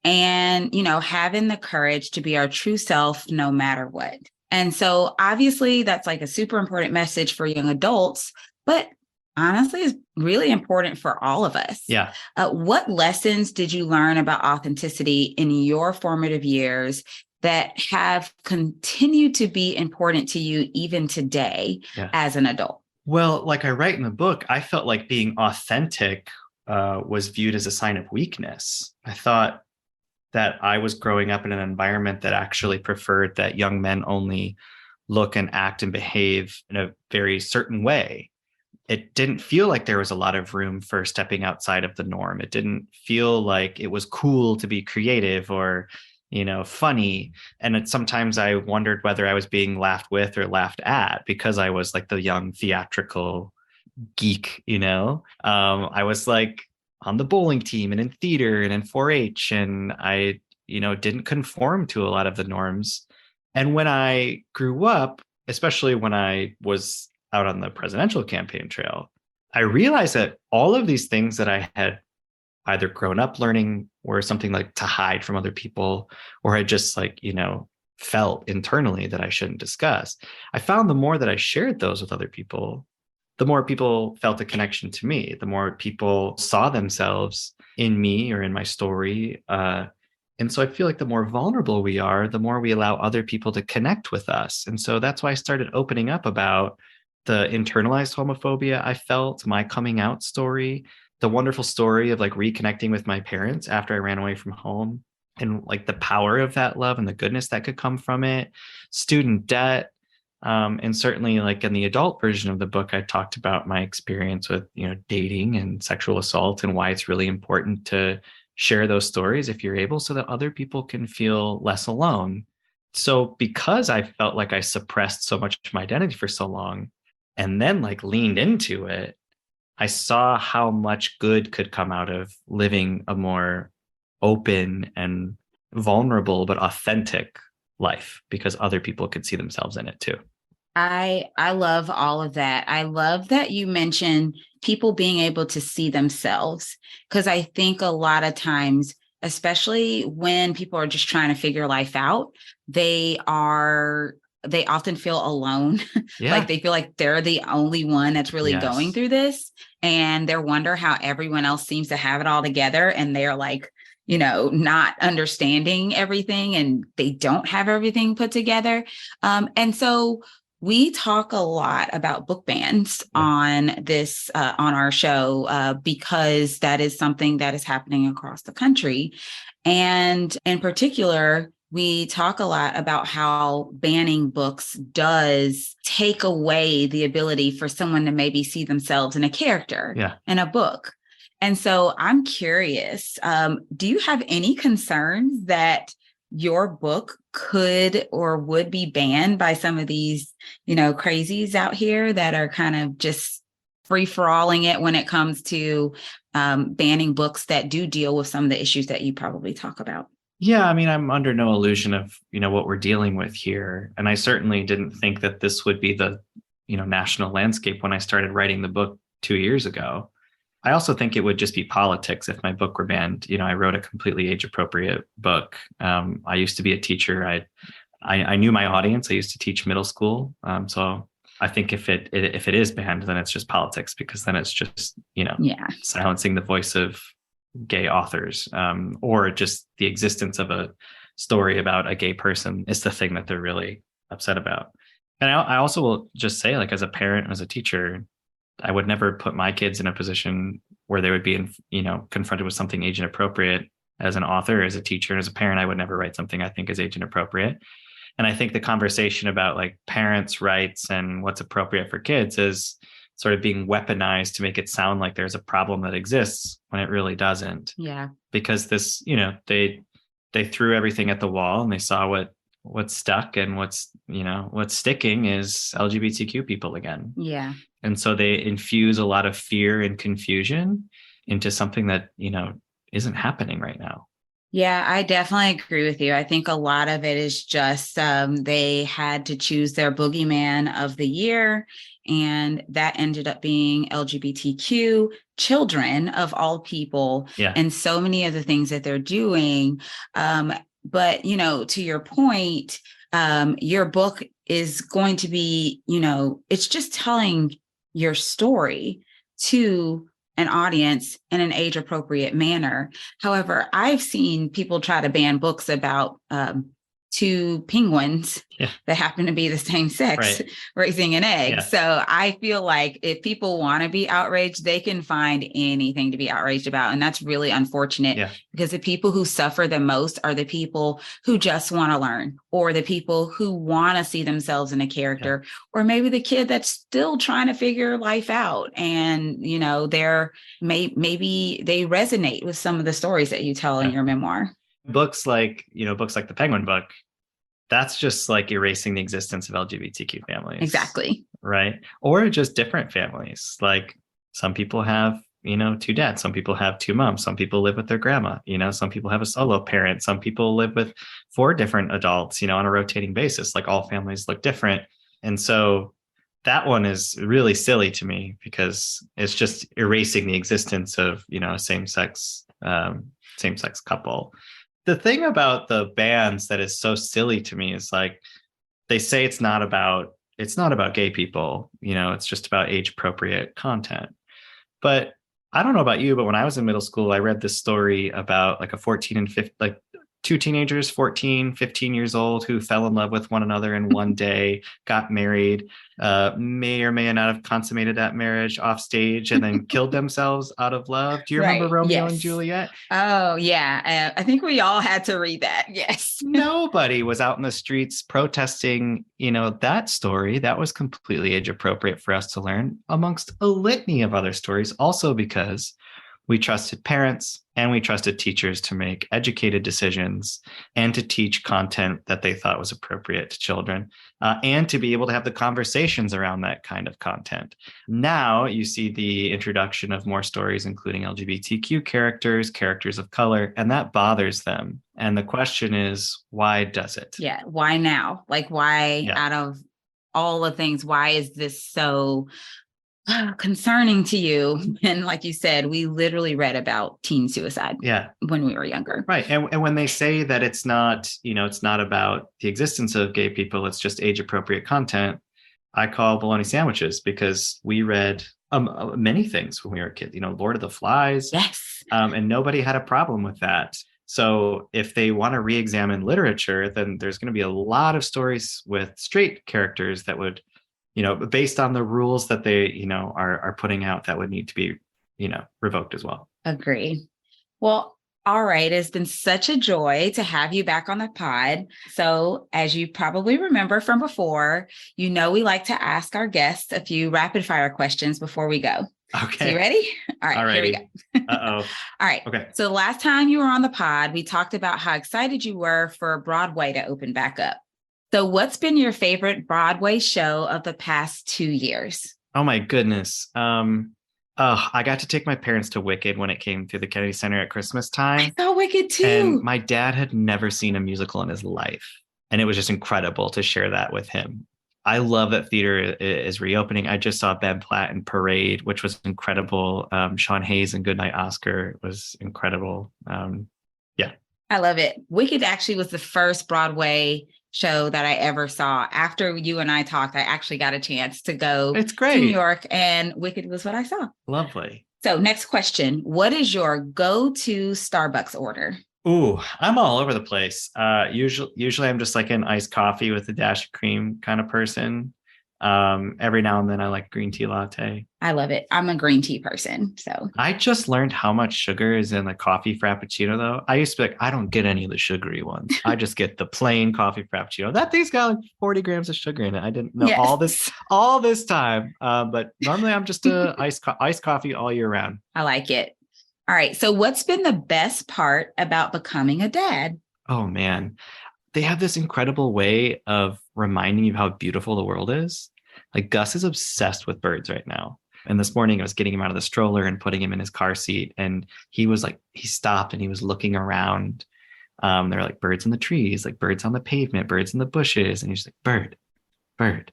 S1: and, having the courage to be our true self no matter what. And so obviously that's like a super important message for young adults, but honestly is really important for all of us.
S7: Yeah.
S1: What lessons did you learn about authenticity in your formative years that have continued to be important to you even today as an adult?
S7: Well, like I write in the book, I felt like being authentic was viewed as a sign of weakness. I thought that I was growing up in an environment that actually preferred that young men only look and act and behave in a very certain way. It didn't feel like there was a lot of room for stepping outside of the norm. It didn't feel like it was cool to be creative or, funny. And sometimes I wondered whether I was being laughed with or laughed at because I was like the young theatrical geek, I was like on the bowling team and in theater and in 4-H, and I, didn't conform to a lot of the norms. And when I grew up, especially when I was out on the presidential campaign trail, I realized that all of these things that I had either grown up learning were something like to hide from other people, or I just felt internally that I shouldn't discuss. I found the more that I shared those with other people, the more people felt a connection to me, the more people saw themselves in me or in my story. And so I feel like the more vulnerable we are, the more we allow other people to connect with us. And so that's why I started opening up about the internalized homophobia I felt, my coming out story, the wonderful story of like reconnecting with my parents after I ran away from home, and like the power of that love and the goodness that could come from it, student debt. And certainly like in the adult version of the book, I talked about my experience with, dating and sexual assault and why it's really important to share those stories if you're able, so that other people can feel less alone. So because I felt like I suppressed so much of my identity for so long and then like leaned into it, I saw how much good could come out of living a more open and vulnerable but authentic life because other people could see themselves in it too.
S1: I love all of that. I love that you mentioned people being able to see themselves, because I think a lot of times, especially when people are just trying to figure life out, they often feel alone.
S7: Yeah.
S1: Like they feel like they're the only one that's really going through this, and they wonder how everyone else seems to have it all together, and they're like, not understanding everything, and they don't have everything put together. And so we talk a lot about book bans on this, on our show, because that is something that is happening across the country. And in particular, we talk a lot about how banning books does take away the ability for someone to maybe see themselves in a character in a book. And so I'm curious, do you have any concerns that your book could or would be banned by some of these, crazies out here that are kind of just free-for-alling it when it comes to banning books that do deal with some of the issues that you probably talk about?
S7: Yeah, I mean, I'm under no illusion of, what we're dealing with here. And I certainly didn't think that this would be the, national landscape when I started writing the book 2 years ago. I also think it would just be politics if my book were banned. I wrote a completely age-appropriate book. I used to be a teacher. I knew my audience. I used to teach middle school. So I think if it is banned, then it's just politics, because then it's just, silencing the voice of gay authors, or just the existence of a story about a gay person is the thing that they're really upset about. And I also will just say, like, as a parent, as a teacher, I would never put my kids in a position where they would be, confronted with something age inappropriate. As an author, as a teacher, as a parent, I would never write something I think is age inappropriate. And I think the conversation about like parents' rights and what's appropriate for kids is sort of being weaponized to make it sound like there's a problem that exists when it really doesn't.
S1: Yeah.
S7: Because this, they threw everything at the wall and they saw what's stuck, and what's sticking is LGBTQ people again.
S1: Yeah.
S7: And so they infuse a lot of fear and confusion into something that, isn't happening right now.
S1: Yeah, I definitely agree with you. I think a lot of it is just they had to choose their boogeyman of the year, and that ended up being LGBTQ children of all people.
S7: Yeah.
S1: And so many of the things that they're doing. But, to your point, your book is going to be, it's just telling your story to an audience in an age appropriate manner. However, I've seen people try to ban books about two penguins that happen to be the same sex raising an egg. So I feel like if people want to be outraged, they can find anything to be outraged about. And that's really unfortunate, because the people who suffer the most are the people who just want to learn, or the people who want to see themselves in a character, or maybe the kid that's still trying to figure life out. And, maybe they resonate with some of the stories that you tell in your memoir.
S7: Books like the Penguin book, that's just like erasing the existence of LGBTQ families.
S1: Exactly.
S7: Right. Or just different families. Like some people have, two dads. Some people have two moms. Some people live with their grandma. Some people have a solo parent. Some people live with 4 different adults, on a rotating basis. Like all families look different. And so that one is really silly to me, because it's just erasing the existence of, a same-sex couple. The thing about the bans that is so silly to me is like, they say it's not about gay people, it's just about age appropriate content. But I don't know about you, but when I was in middle school, I read this story about like a 14 and 15, like two teenagers, 14, 15 years old, who fell in love with one another in one day, got married, may or may not have consummated that marriage off stage, and then killed themselves out of love. Do you remember
S1: Right.
S7: Romeo
S1: Yes.
S7: and Juliet?
S1: Oh, yeah. I think we all had to read that. Yes.
S7: Nobody was out in the streets protesting, that story. That was completely age appropriate for us to learn, amongst a litany of other stories, also because we trusted parents and we trusted teachers to make educated decisions and to teach content that they thought was appropriate to children, and to be able to have the conversations around that kind of content. Now you see the introduction of more stories, including LGBTQ characters of color, and that bothers them. And the question is, why does it?
S1: Yeah. Why now? Like, why out of all the things, why is this so concerning to you? And like you said, we literally read about teen suicide when we were younger.
S7: Right. And when they say that it's not, it's not about the existence of gay people, it's just age appropriate content, I call bologna sandwiches, because we read many things when we were kids, Lord of the Flies.
S1: Yes.
S7: And nobody had a problem with that. So if they want to re-examine literature, then there's going to be a lot of stories with straight characters that would, based on the rules that they, are putting out, that would need to be, revoked as well.
S1: Agree. Well, all right. It's been such a joy to have you back on the pod. So as you probably remember from before, we like to ask our guests a few rapid fire questions before we go.
S7: Okay.
S1: So you ready? All right.
S7: Alrighty.
S1: Here we go.
S7: Uh-oh.
S1: All right.
S7: Okay.
S1: So the last time you were on the pod, we talked about how excited you were for Broadway to open back up. So what's been your favorite Broadway show of the past 2 years?
S7: Oh my goodness. I got to take my parents to Wicked when it came through the Kennedy Center at Christmas time.
S1: I saw Wicked too.
S7: And my dad had never seen a musical in his life. And it was just incredible to share that with him. I love that theater is reopening. I just saw Ben Platt in Parade, which was incredible. Sean Hayes in Goodnight Oscar was incredible.
S1: I love it. Wicked actually was the first Broadway show that I ever saw. After you and I talked, I actually got a chance to go
S7: It's great.
S1: to New York, and Wicked was what I saw.
S7: Lovely.
S1: So next question. What is your go-to Starbucks order?
S7: Ooh, I'm all over the place. Usually I'm just like an iced coffee with a dash of cream kind of person. Every now and then I like green tea latte.
S1: I love it. I'm a green tea person. So
S7: I just learned how much sugar is in the coffee frappuccino though. I used to be like, I don't get any of the sugary ones. I just get the plain coffee frappuccino. That thing's got like 40 grams of sugar in it. I didn't know all this time. But normally I'm just a iced coffee all year round.
S1: I like it. All right. So what's been the best part about becoming a dad?
S7: Oh man, they have this incredible way of reminding you how beautiful the world is. Like Gus is obsessed with birds right now. And this morning I was getting him out of the stroller and putting him in his car seat. And he stopped and he was looking around. There were like birds in the trees, like birds on the pavement, birds in the bushes. And he's like, bird, bird,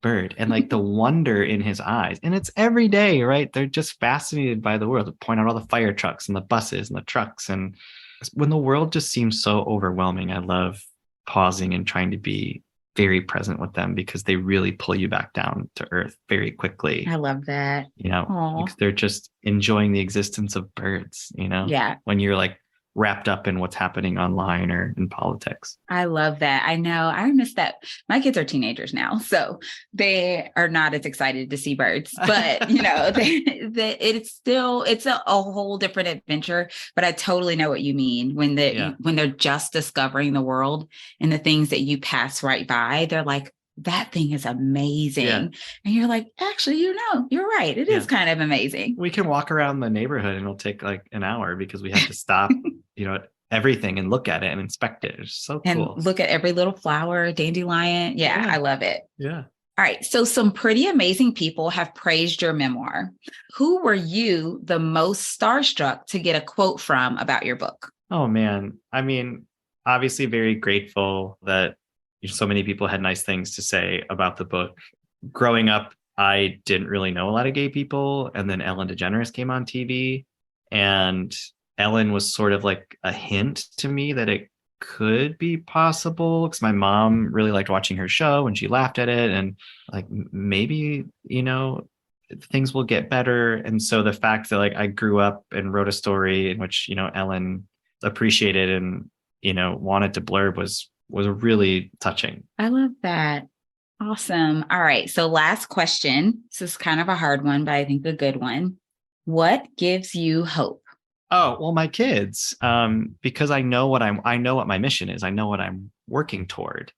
S7: bird. And like the wonder in his eyes. And it's every day, right? They're just fascinated by the world. They point out all the fire trucks and the buses and the trucks. And when the world just seems so overwhelming, I love pausing and trying to be very present with them, because they really pull you back down to earth very quickly.
S1: I love that.
S7: Because they're just enjoying the existence of birds,
S1: Yeah.
S7: when you're like wrapped up in what's happening online or in politics.
S1: I love that. I know. I miss that. My kids are teenagers now, so they are not as excited to see birds, but it's a whole different adventure. But I totally know what you mean when they're just discovering the world and the things that you pass right by. They're like, that thing is amazing. Yeah. And you're like, actually, you're right. It is kind of amazing.
S7: We can walk around the neighborhood and it'll take like an hour because we have to stop, everything and look at it and inspect it. It's so cool.
S1: And look at every little flower, dandelion. Yeah, I love it.
S7: Yeah.
S1: All right. So some pretty amazing people have praised your memoir. Who were you the most starstruck to get a quote from about your book?
S7: Oh, man. I mean, obviously very grateful that so many people had nice things to say about the book. Growing up, I didn't really know a lot of gay people. And then Ellen DeGeneres came on TV. And Ellen was sort of like a hint to me that it could be possible, because my mom really liked watching her show and she laughed at it. And like, maybe, things will get better. And so the fact that like I grew up and wrote a story in which, Ellen appreciated and wanted to blurb was really touching.
S1: I love that. Awesome. All right. So last question. This is kind of a hard one, but I think a good one. What gives you hope?
S7: Oh, well, my kids, because I know what my mission is. I know what I'm working toward.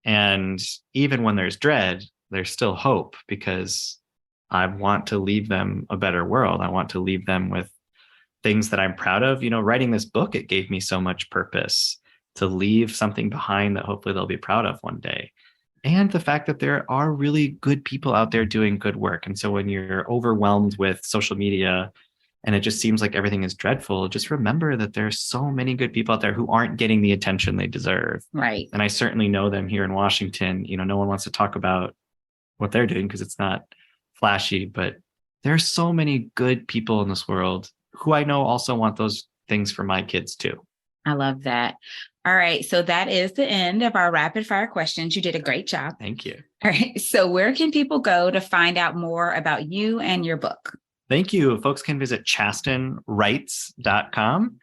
S7: And even when there's dread, there's still hope, because I want to leave them a better world. I want to leave them with things that I'm proud of. Writing this book, it gave me so much purpose to leave something behind that hopefully they'll be proud of one day. And the fact that there are really good people out there doing good work. And so when you're overwhelmed with social media and it just seems like everything is dreadful, just remember that there's so many good people out there who aren't getting the attention they deserve.
S1: Right.
S7: And I certainly know them here in Washington. No one wants to talk about what they're doing because it's not flashy, but there are so many good people in this world who I know also want those things for my kids too.
S1: I love that. All right. So that is the end of our rapid fire questions. You did a great job.
S7: Thank you.
S1: All right. So where can people go to find out more about you and your book?
S7: Thank you. Folks can visit chastenwrites.com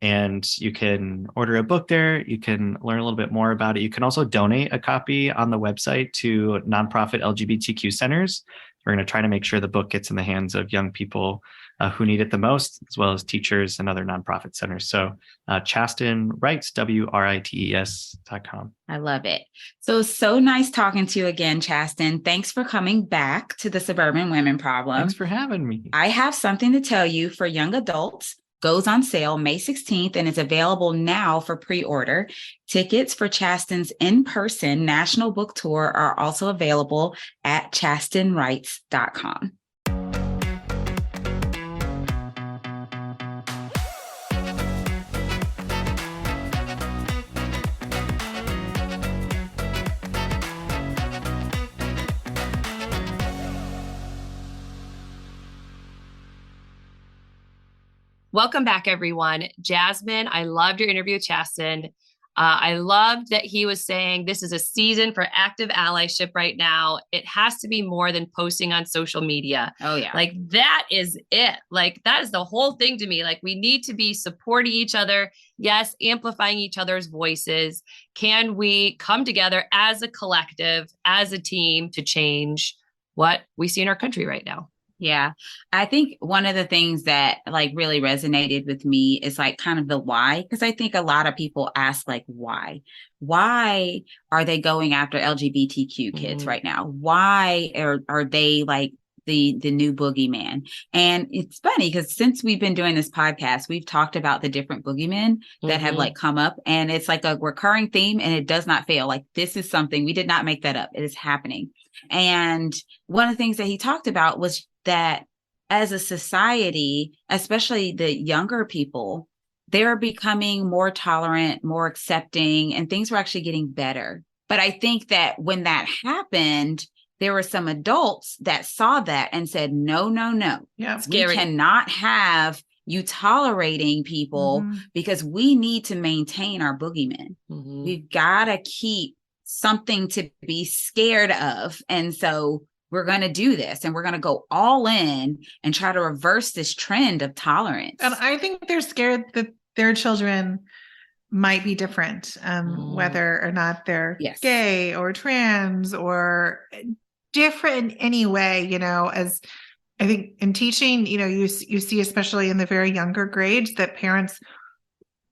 S7: and you can order a book there. You can learn a little bit more about it. You can also donate a copy on the website to nonprofit LGBTQ centers. We're going to try to make sure the book gets in the hands of young people who need it the most, as well as teachers and other nonprofit centers. So Chasten Writes, WRITES.com.
S1: I love it. So nice talking to you again, Chasten. Thanks for coming back to the Suburban Women Problem.
S7: Thanks for having me.
S1: I have something to tell you for young adults. Goes on sale May 16th and is available now for pre-order. Tickets for Chasten's in-person national book tour are also available at chastenwrites.com.
S5: Welcome back, everyone. Jasmine, I loved your interview with Chasten. I loved that he was saying this is a season for active allyship right now. It has to be more than posting on social media.
S1: Oh, yeah.
S5: Like, that is it. Like, that is the whole thing to me. Like, we need to be supporting each other. Yes, amplifying each other's voices. Can we come together as a collective, as a team to change what we see in our country right now?
S1: Yeah. I think one of the things that really resonated with me is kind of the why, because I think a lot of people ask why are they going after LGBTQ kids right now? Why are they the new boogeyman? And it's funny because since we've been doing this podcast, we've talked about the different boogeymen that have come up, and it's like a recurring theme and it does not fail. This is something, we did not make that up. It is happening. And one of the things that he talked about was that as a society, especially the younger people, they're becoming more tolerant, more accepting, and things were actually getting better. But I think that when that happened, there were some adults that saw that and said, no.
S4: Yeah,
S1: we cannot have you tolerating people because we need to maintain our boogeymen. We've got to keep something to be scared of. And so we're going to do this and we're going to go all in and try to reverse this trend of tolerance.
S4: And I think they're scared that their children might be different, whether or not they're gay or trans or different in any way, as I think in teaching, you see, especially in the very younger grades, that parents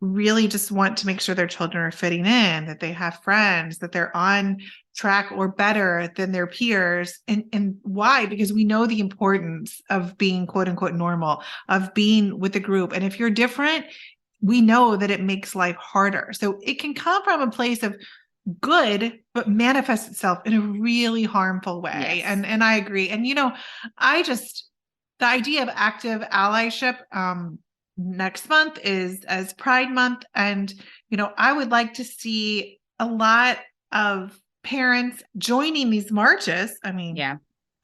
S4: really just want to make sure their children are fitting in, that they have friends, that they're on track or better than their peers. And why? Because we know the importance of being quote unquote normal, of being with a group. And if you're different, we know that it makes life harder. So it can come from a place of good, but manifest itself in a really harmful way.
S1: Yes.
S4: And I agree. And, the idea of active allyship, next month is as Pride Month. And, I would like to see a lot of parents joining these marches. I mean,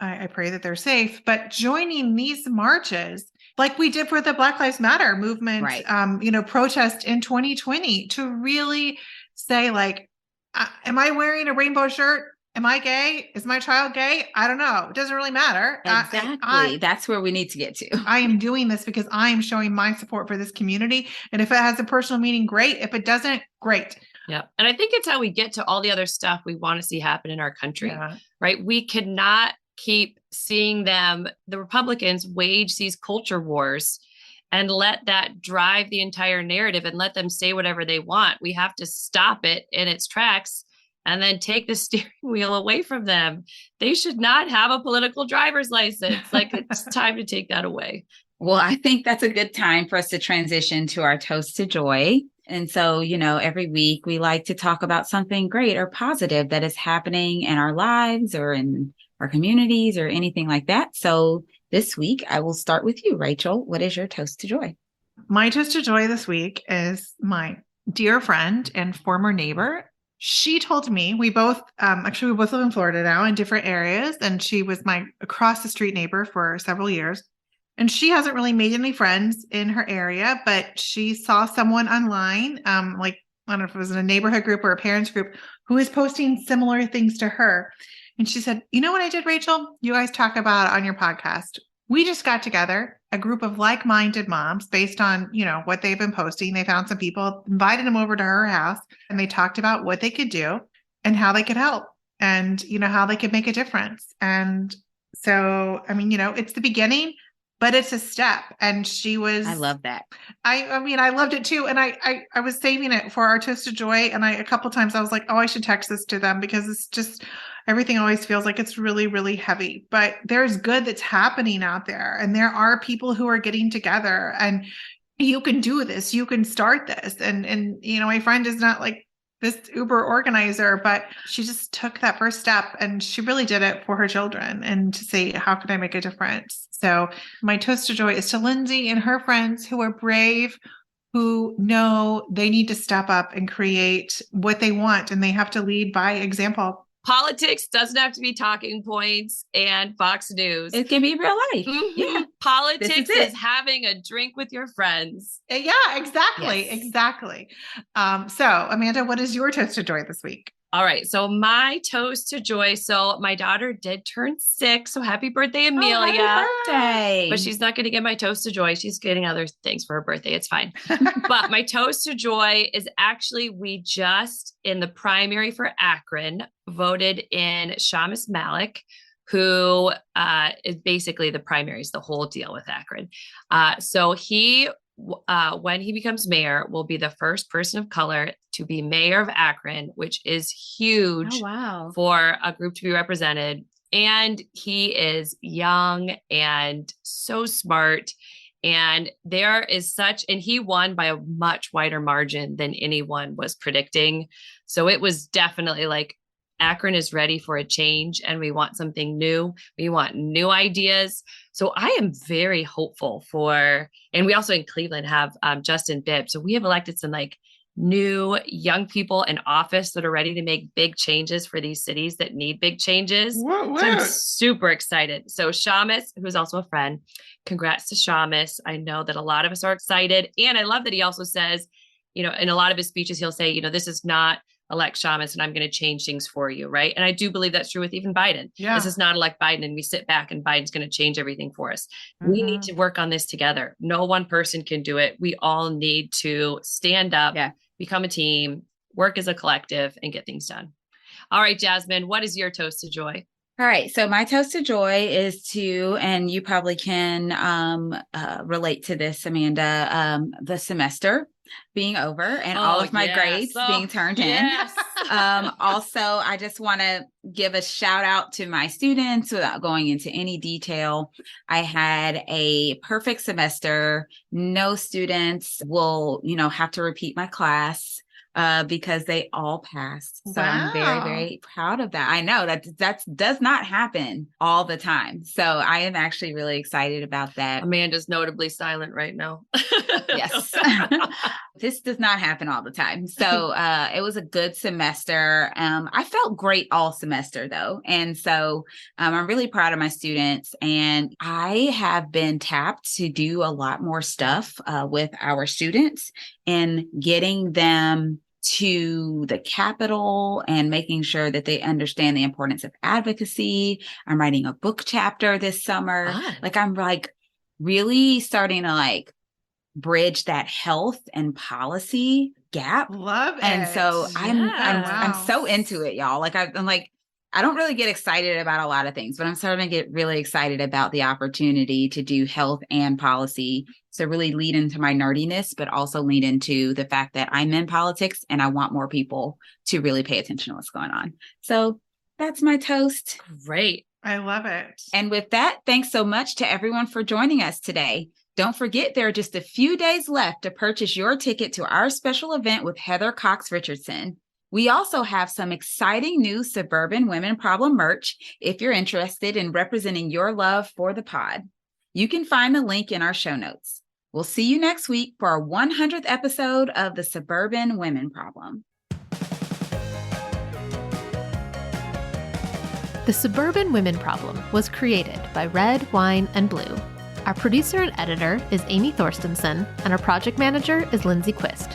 S4: I pray that they're safe, but joining these marches like we did for the Black Lives Matter movement, protest in 2020 to really say am I wearing a rainbow shirt? Am I gay? Is my child gay? I don't know. It doesn't really matter.
S1: Exactly. That's where we need to get to.
S4: I am doing this because I am showing my support for this community. And if it has a personal meaning, great. If it doesn't, great.
S5: Yeah. And I think it's how we get to all the other stuff we want to see happen in our country, right? We cannot keep seeing them, the Republicans, wage these culture wars and let that drive the entire narrative and let them say whatever they want. We have to stop it in its tracks and then take the steering wheel away from them. They should not have a political driver's license. Like, it's time to take that away.
S1: Well, I think that's a good time for us to transition to our toast to joy. And so, every week we like to talk about something great or positive that is happening in our lives or in our communities or anything like that. So this week I will start with you, Rachel. What is your toast to joy?
S4: My toast to joy this week is my dear friend and former neighbor. She told me, we both live in Florida now in different areas. And she was my across the street neighbor for several years. And she hasn't really made any friends in her area, but she saw someone online, like, I don't know if it was in a neighborhood group or a parents group, who is posting similar things to her. And she said, you know what I did, Rachel? You guys talk about it on your podcast. We just got together, a group of like-minded moms based on, what they've been posting. They found some people, invited them over to her house, and they talked about what they could do and how they could help and, how they could make a difference. And so, I mean, it's the beginning, but it's a step. And she was,
S1: I love that.
S4: I mean, I loved it too. And I was saving it for our toast of joy. And a couple times I was like, oh, I should text this to them because it's just, everything always feels like it's really, really heavy, but there's good that's happening out there. And there are people who are getting together, and you can do this, you can start this. And my friend is not like this Uber organizer, but she just took that first step and she really did it for her children and to say, how can I make a difference? So my toast to joy is to Lindsay and her friends who are brave, who know they need to step up and create what they want, and they have to lead by example.
S5: Politics doesn't have to be talking points and Fox News.
S1: It can be real life.
S5: Mm-hmm.
S1: Yeah.
S5: Politics is having a drink with your friends.
S4: Yeah, exactly. Yes. Exactly. So Amanda, what is your toast to joy this week?
S5: All right. So my toast to joy. So my daughter did turn 6. So happy birthday, Amelia.
S1: Oh, happy birthday.
S5: But she's not going to get my toast to joy. She's getting other things for her birthday. It's fine. But my toast to joy is actually, we just, in the primary for Akron, voted in Shamus Malik, who is basically the primary is the whole deal with Akron. So he, when he becomes mayor, will be the first person of color to be mayor of Akron, which is huge for a group to be represented. And he is young and so smart. And there is and he won by a much wider margin than anyone was predicting. So it was definitely like, Akron is ready for a change and we want something new. We want new ideas. So I am very hopeful and we also in Cleveland have Justin Bibb. So we have elected some like new young people in office that are ready to make big changes for these cities that need big changes.
S4: Whoa.
S5: So I'm super excited. So Shamus, who's also a friend, congrats to Shamus. I know that a lot of us are excited. And I love that he also says, in a lot of his speeches, he'll say, this is not elect Shamus and I'm going to change things for you. Right. And I do believe that's true with even Biden. Yeah. This is not elect Biden and we sit back and Biden's going to change everything for us. Mm-hmm. We need to work on this together. No one person can do it. We all need to stand up, become a team, work as a collective and get things done. All right, Jasmine, what is your toast to joy?
S1: All right. So my toast to joy is and you probably can relate to this, Amanda, the semester being over and all of my grades being turned in. Also, I just want to give a shout out to my students without going into any detail. I had a perfect semester. No students will, have to repeat my class. Because they all passed. So I'm very, very proud of that. I know that does not happen all the time. So I am actually really excited about that.
S5: Amanda's notably silent right now.
S1: Yes. This does not happen all the time. So it was a good semester. I felt great all semester though. And so I'm really proud of my students, and I have been tapped to do a lot more stuff with our students and getting them to the Capitol and making sure that they understand the importance of advocacy. I'm writing a book chapter this summer. Like I'm like really starting to like bridge that health and policy gap.
S4: Love it.
S1: And so I'm
S4: Wow.
S1: so into it, y'all. Like I'm like, I don't really get excited about a lot of things, but I'm starting to get really excited about the opportunity to do health and policy. So really lead into my nerdiness, but also lead into the fact that I'm in politics and I want more people to really pay attention to what's going on. So that's my toast.
S5: Great.
S4: I love it.
S1: And with that, thanks so much to everyone for joining us today. Don't forget, there are just a few days left to purchase your ticket to our special event with Heather Cox Richardson. We also have some exciting new Suburban Women Problem merch if you're interested in representing your love for the pod. You can find the link in our show notes. We'll see you next week for our 100th episode of the Suburban Women Problem.
S3: The Suburban Women Problem was created by Red, Wine, and Blue. Our producer and editor is Amy Thorstensen, and our project manager is Lindsay Quist.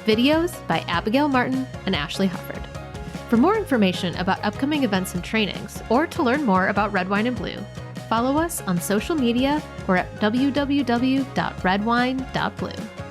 S3: Videos by Abigail Martin and Ashley Hufford. For more information about upcoming events and trainings, or to learn more about Red Wine and Blue, follow us on social media or at www.redwine.blue.